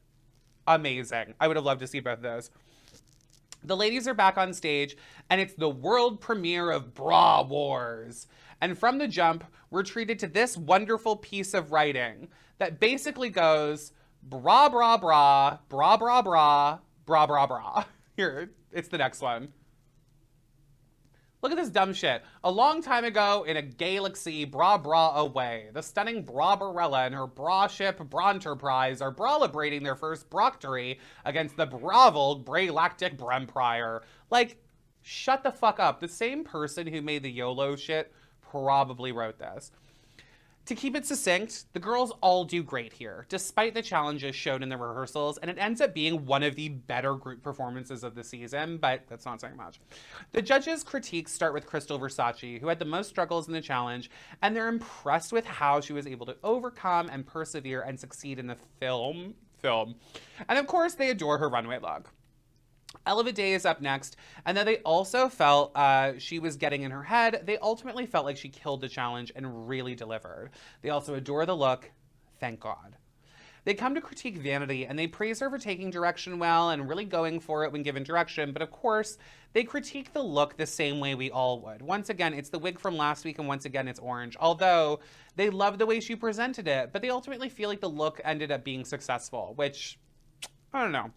amazing. I would have loved to see both of those. The ladies are back on stage, and it's the world premiere of Bra Wars. And from the jump, we're treated to this wonderful piece of writing that basically goes, bra, bra, bra, bra, bra, bra, bra, bra, bra. Here, it's the next one. Look at this dumb shit. A long time ago, in a galaxy bra away, the stunning Bra Barella and her bra ship Bronterprise are bra-librating their first broctory against the Bravo Braylactic Bremprior. Like, shut the fuck up. The same person who made the YOLO shit probably wrote this. To keep it succinct, the girls all do great here, despite the challenges shown in the rehearsals, and it ends up being one of the better group performances of the season, but that's not saying much. The judges' critiques start with Crystal Versace, who had the most struggles in the challenge, and they're impressed with how she was able to overcome and persevere and succeed in the film. And of course, they adore her runway look. Elva Day is up next, and then they also felt she was getting in her head. They ultimately felt like she killed the challenge and really delivered. They also adore the look, thank God. They come to critique Vanity, and they praise her for taking direction well and really going for it when given direction, but of course, they critique the look the same way we all would. Once again, it's the wig from last week, and once again, it's orange, although they love the way she presented it, but they ultimately feel like the look ended up being successful, which, I don't know.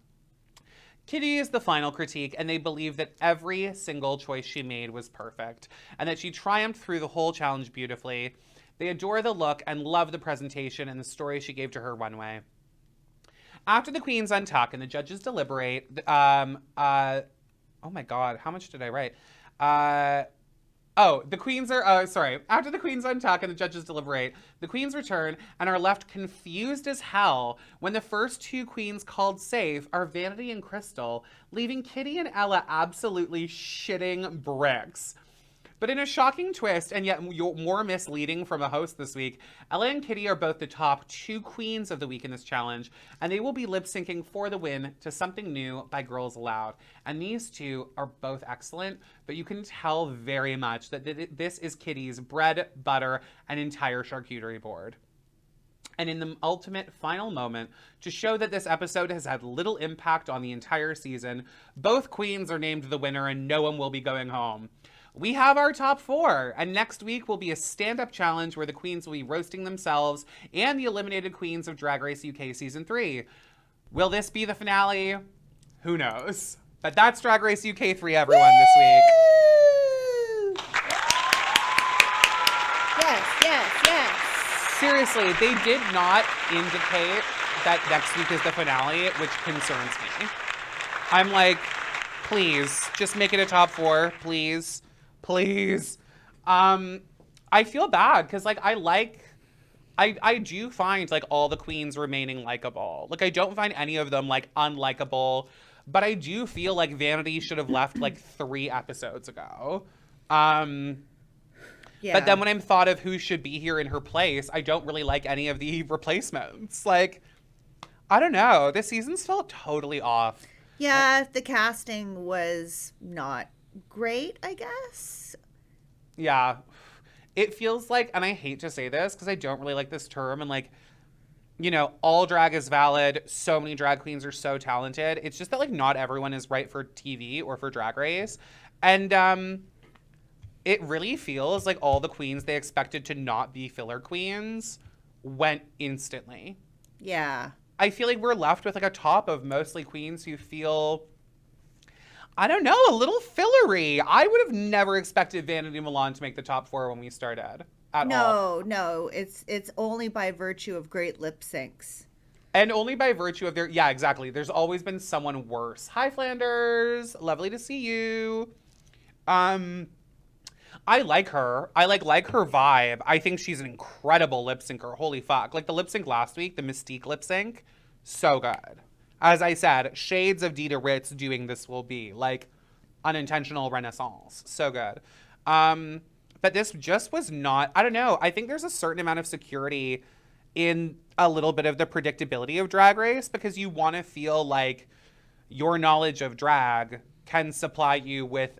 Kitty is the final critique, and they believe that every single choice she made was perfect, and that she triumphed through the whole challenge beautifully. They adore the look and love the presentation and the story she gave to her runway. After the queens untuck and the judges deliberate, oh my God, how much did I write? The queens are, After the queens untuck and the judges deliberate, the queens return and are left confused as hell when the first two queens called safe are Vanity and Crystal, leaving Kitty and Ella absolutely shitting bricks. But in a shocking twist, and yet more misleading from a host this week, Ella and Kitty are both the top two queens of the week in this challenge, and they will be lip-syncing for the win to Something New by Girls Aloud. And these two are both excellent, but you can tell very much that this is Kitty's bread, butter, and entire charcuterie board. And in the ultimate final moment, to show that this episode has had little impact on the entire season, both queens are named the winner and no one will be going home. We have our top four, and next week will be a stand-up challenge where the queens will be roasting themselves and the eliminated queens of Drag Race UK Season 3. Will this be the finale? Who knows? But that's Drag Race UK 3, everyone, this week. Yes. Seriously, they did not indicate that next week is the finale, which concerns me. I'm like, please, just make it a top four, please. Please. I feel bad because I do find like all the queens remaining likable. Like I don't find any of them like unlikable, but I do feel like Vanity should have left like 3 episodes ago. But then when I'm thought of who should be here in her place, I don't really like any of the replacements. Like, I don't know. This season's felt totally off. Yeah, the casting was not great, I guess. Yeah. It feels like, and I hate to say this because I don't really like this term, and like, you know, all drag is valid. So many drag queens are so talented. It's just that like not everyone is right for TV or for Drag Race. And it really feels like all the queens they expected to not be filler queens went instantly. Yeah. I feel like we're left with like a top of mostly queens who feel, I don't know, a little fillery. I would have never expected Vanity Milan to make the top 4 when we started at all. No, it's only by virtue of great lip syncs. And only by virtue of their, yeah, exactly. There's always been someone worse. Hi, Flanders. Lovely to see you. I like her. I like her vibe. I think she's an incredible lip syncer. Holy fuck. Like the lip sync last week, the Mystique lip sync, so good. As I said, shades of Dita Ritz doing This Will Be. Like unintentional renaissance. So good. But this just was not, I don't know. I think there's a certain amount of security in a little bit of the predictability of Drag Race because you want to feel like your knowledge of drag can supply you with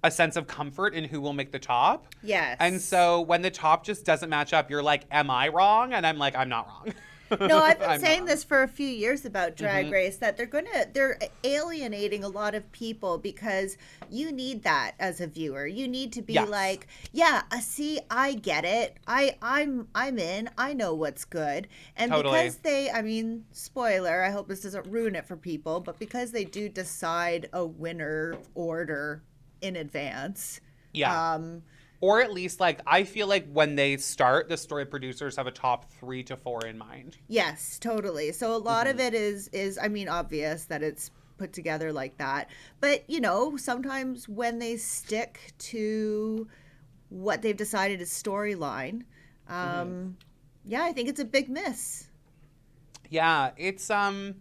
a sense of comfort in who will make the top. Yes. And so when the top just doesn't match up, you're like, am I wrong? And I'm like, I'm not wrong. No, I've been saying this for a few years about Drag Race, that they're alienating a lot of people because you need that as a viewer. You need to be like, yeah, see, I get it. I'm in. I know what's good. And because they, I mean, spoiler, I hope this doesn't ruin it for people, but because they do decide a winner order in advance. Yeah. Or at least, like, I feel like when they start, the story producers have a top 3 to 4 in mind. Yes, totally. So a lot of it is, I mean, obvious that it's put together like that. But, you know, sometimes when they stick to what they've decided is storyline, yeah, I think it's a big miss. Yeah, it's, the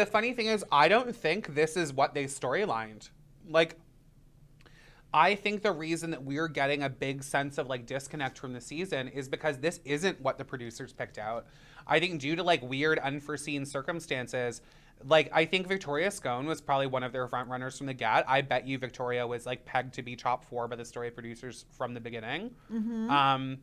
funny thing is, I don't think this is what they storylined. Like, I think the reason that we're getting a big sense of like disconnect from the season is because this isn't what the producers picked out. I think due to like weird unforeseen circumstances, like I think Victoria Scone was probably one of their front runners from the get. I bet you Victoria was like pegged to be top 4 by the story producers from the beginning. And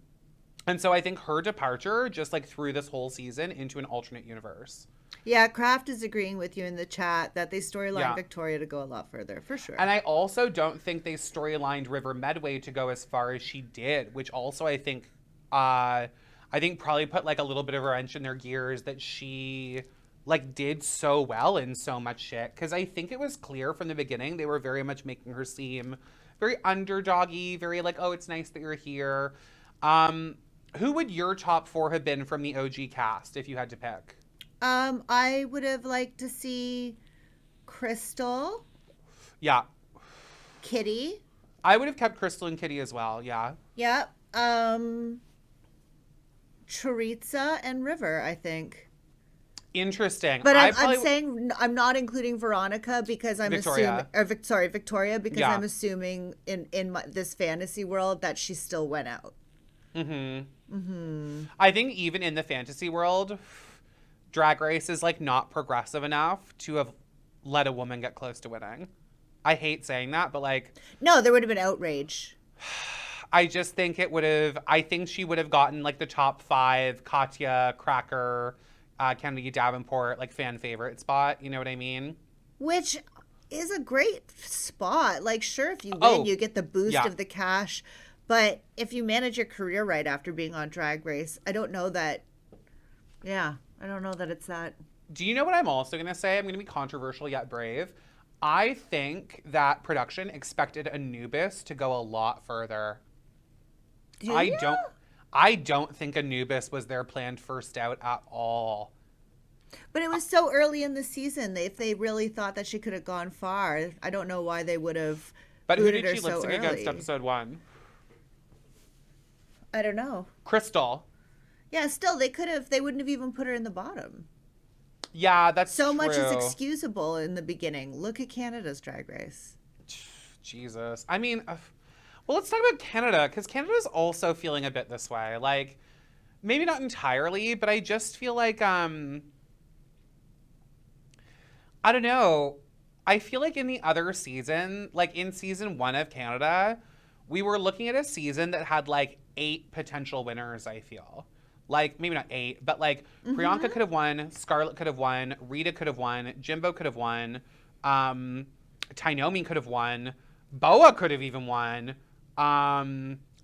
so I think her departure just like threw this whole season into an alternate universe. Yeah, Kraft is agreeing with you in the chat that they storylined Victoria to go a lot further, for sure. And I also don't think they storylined River Medway to go as far as she did, which also I think probably put like a little bit of a wrench in their gears that she like did so well in so much shit. Because I think it was clear from the beginning they were very much making her seem very underdoggy, very like, oh, it's nice that you're here. Who would your top 4 have been from the OG cast if you had to pick? I would have liked to see Crystal. Yeah. Kitty. I would have kept Crystal and Kitty as well, yeah. Yep. Choriza and River, I think. Interesting. But I'm saying I'm not including Veronica because I'm Victoria. assuming, Victoria, because Yeah. I'm assuming in this fantasy world that she still went out. I think even in the fantasy world, Drag Race is like not progressive enough to have let a woman get close to winning. I hate saying that, but like, No, there would have been outrage. I just think I think she would have gotten like the top 5, Katya, Cracker, Kennedy Davenport, like fan favorite spot. You know what I mean? Which is a great spot. Like, sure, if you win, Oh, you get the boost yeah. of the cash. But if you manage your career right after being on Drag Race, I don't know that. Yeah, I don't know that it's that. Do you know what I'm also going to say? I'm going to be controversial yet brave. I think that production expected Anubis to go a lot further. I don't think Anubis was their planned first out at all. But it was so early in the season. If they really thought that she could have gone far, I don't know why they would have. But who booted did her she lip so sync against early. episode 1? I don't know. Crystal. Yeah, still they wouldn't have even put her in the bottom. Yeah, that's So much is true. excusable in the beginning. Look at Canada's Drag Race. Jesus. I mean, well, let's talk about Canada, because Canada's also feeling a bit this way. Like, maybe not entirely, but I just feel like, I don't know. I feel like in the other season, like in season 1 of Canada, we were looking at a season that had like 8 potential winners, I feel. Like, maybe not 8, but like Priyanka could have won, Scarlett could have won, Rita could have won, Jimbo could have won, Tainomi could have won, Boa could have even won. I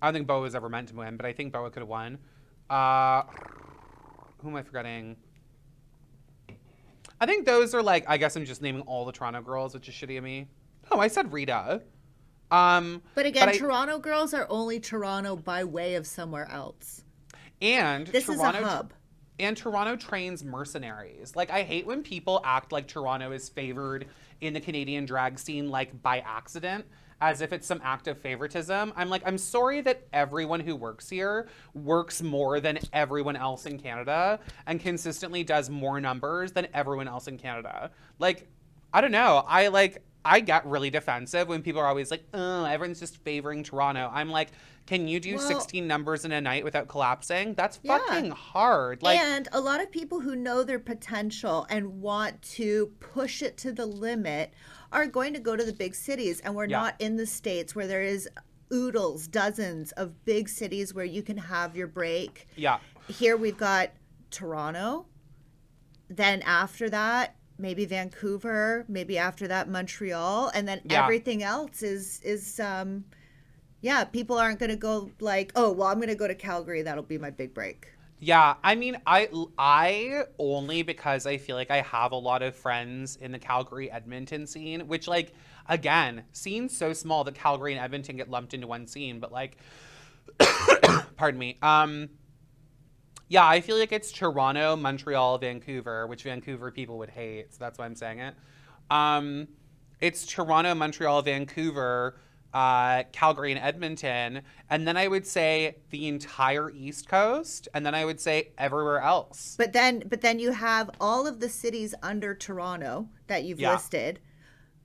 don't think Boa was ever meant to win, but I think Boa could have won. Who am I forgetting? I think those are like, I guess I'm just naming all the Toronto girls, which is shitty of me. Oh, I said Rita. But again, Toronto girls are only Toronto by way of somewhere else. And this Toronto, is a hub. And Toronto trains mercenaries. Like, I hate when people act like Toronto is favored in the Canadian drag scene, like, by accident, as if it's some act of favoritism. I'm like, I'm sorry that everyone who works here works more than everyone else in Canada and consistently does more numbers than everyone else in Canada. Like, I don't know. I get really defensive when people are always like, oh, everyone's just favoring Toronto. I'm like, can you do 16 numbers in a night without collapsing? That's fucking hard. Like, and a lot of people who know their potential and want to push it to the limit are going to go to the big cities. And we're not in the States where there is oodles, dozens of big cities where you can have your break. Yeah. Here we've got Toronto. Then after that, maybe Vancouver, maybe after that Montreal, and then everything else is people aren't going to go like, oh, well, I'm going to go to Calgary, that'll be my big break. Yeah, I mean, I only because I feel like I have a lot of friends in the Calgary Edmonton scene, which, like, again, scene's so small that Calgary and Edmonton get lumped into one scene, but like pardon me. Yeah, I feel like it's Toronto, Montreal, Vancouver, which Vancouver people would hate, so that's why I'm saying it. It's Toronto, Montreal, Vancouver, Calgary, and Edmonton, and then I would say the entire East Coast, and then I would say everywhere else. But then you have all of the cities under Toronto that you've listed,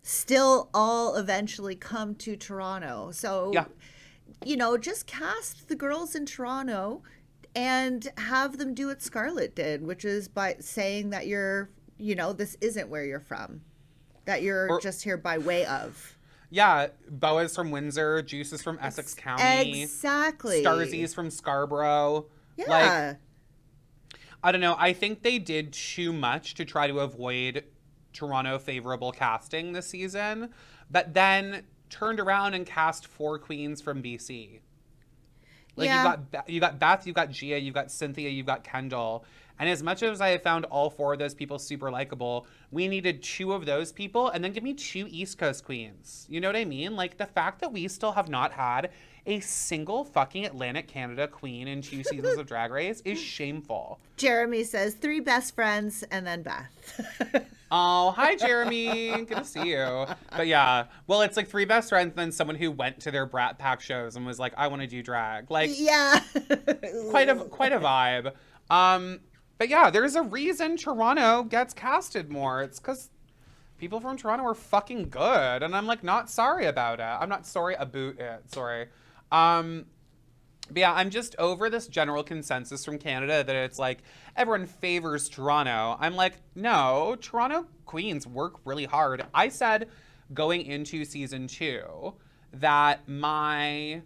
still all eventually come to Toronto. So, just cast the girls in Toronto and have them do what Scarlett did, which is by saying that this isn't where you're from, that you're just here by way of. Yeah, Boa's from Windsor, Juice is from Essex County. Exactly. Starzy's from Scarborough. Yeah. Like, I don't know. I think they did too much to try to avoid Toronto favorable casting this season, but then turned around and cast 4 queens from BC. Like you got Beth, you got Gia, you got Cynthia, you got Kendall. And as much as I have found all 4 of those people super likable, we needed 2 of those people and then give me 2 East Coast queens. You know what I mean? Like the fact that we still have not had a single fucking Atlantic Canada queen in 2 seasons of Drag Race is shameful. Jeremy says 3 best friends and then Beth. Oh, hi, Jeremy. Good to see you. But yeah, well, it's like 3 best friends, then someone who went to their Brat Pack shows and was like, I want to do drag. Like, yeah, quite a vibe. But yeah, there's a reason Toronto gets casted more. It's because people from Toronto are fucking good, and I'm like not sorry about it. I'm not sorry about it. Sorry. But yeah, I'm just over this general consensus from Canada that it's like everyone favors Toronto. I'm like, no, Toronto queens work really hard. I said going into season 2 that my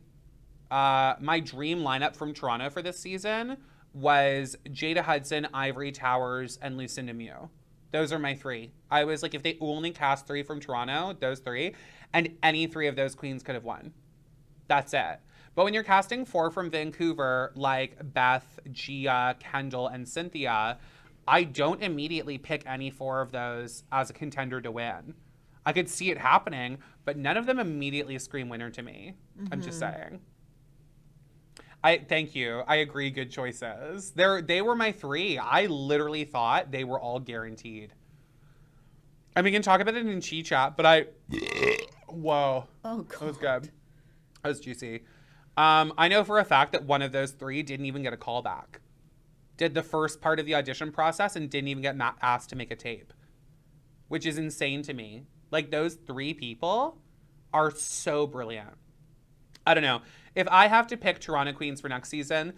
dream lineup from Toronto for this season was Jada Hudson, Ivory Towers, and Lucinda Mew. Those are my 3. I was like, if they only cast 3 from Toronto, those 3, and any 3 of those queens could have won. That's it. But when you're casting 4 from Vancouver, like Beth, Gia, Kendall, and Cynthia, I don't immediately pick any 4 of those as a contender to win. I could see it happening, but none of them immediately scream winner to me. I'm just saying. Thank you. I agree. Good choices. They were my 3. I literally thought they were all guaranteed. And we can talk about it in Chi Chat, but whoa. Oh, God. That was good. That was juicy. I know for a fact that one of those 3 didn't even get a call back. Did the first part of the audition process and didn't even get asked to make a tape, which is insane to me. Like, those 3 people are so brilliant. I don't know. If I have to pick Toronto queens for next season,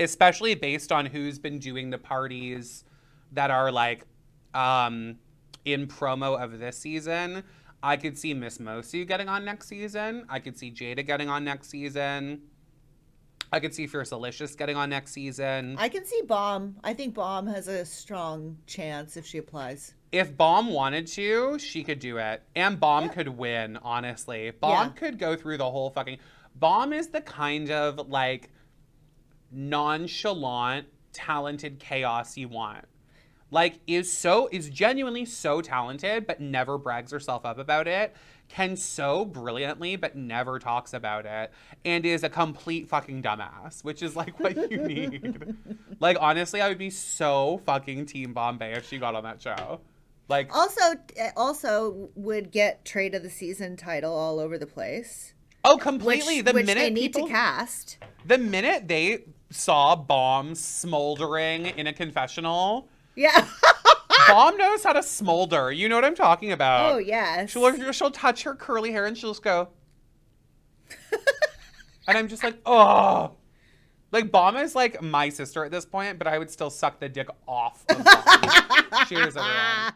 especially based on who's been doing the parties that are like in promo of this season, I could see Miss Mosu getting on next season. I could see Jada getting on next season. I could see Fierce Alicious getting on next season. I can see Bomb. I think Bomb has a strong chance if she applies. If Bomb wanted to, she could do it. And Bomb could win, honestly. Bomb could go through the whole fucking... Bomb is the kind of, like, nonchalant, talented chaos you want. Like, is genuinely so talented, but never brags herself up about it. Can so brilliantly, but never talks about it. And is a complete fucking dumbass, which is, like, what you need. Like, honestly, I would be so fucking Team Bombay if she got on that show. Like, also would get Trade of the Season title all over the place. Oh, completely. Which they need to cast. The minute they saw Bomb smoldering in a confessional, yeah, Bomb knows how to smolder. You know what I'm talking about? Oh yes. She'll touch her curly hair and she'll just go, and I'm just like, oh. Like, Bomb is like my sister at this point, but I would still suck the dick off of Bomb. Cheers, everyone.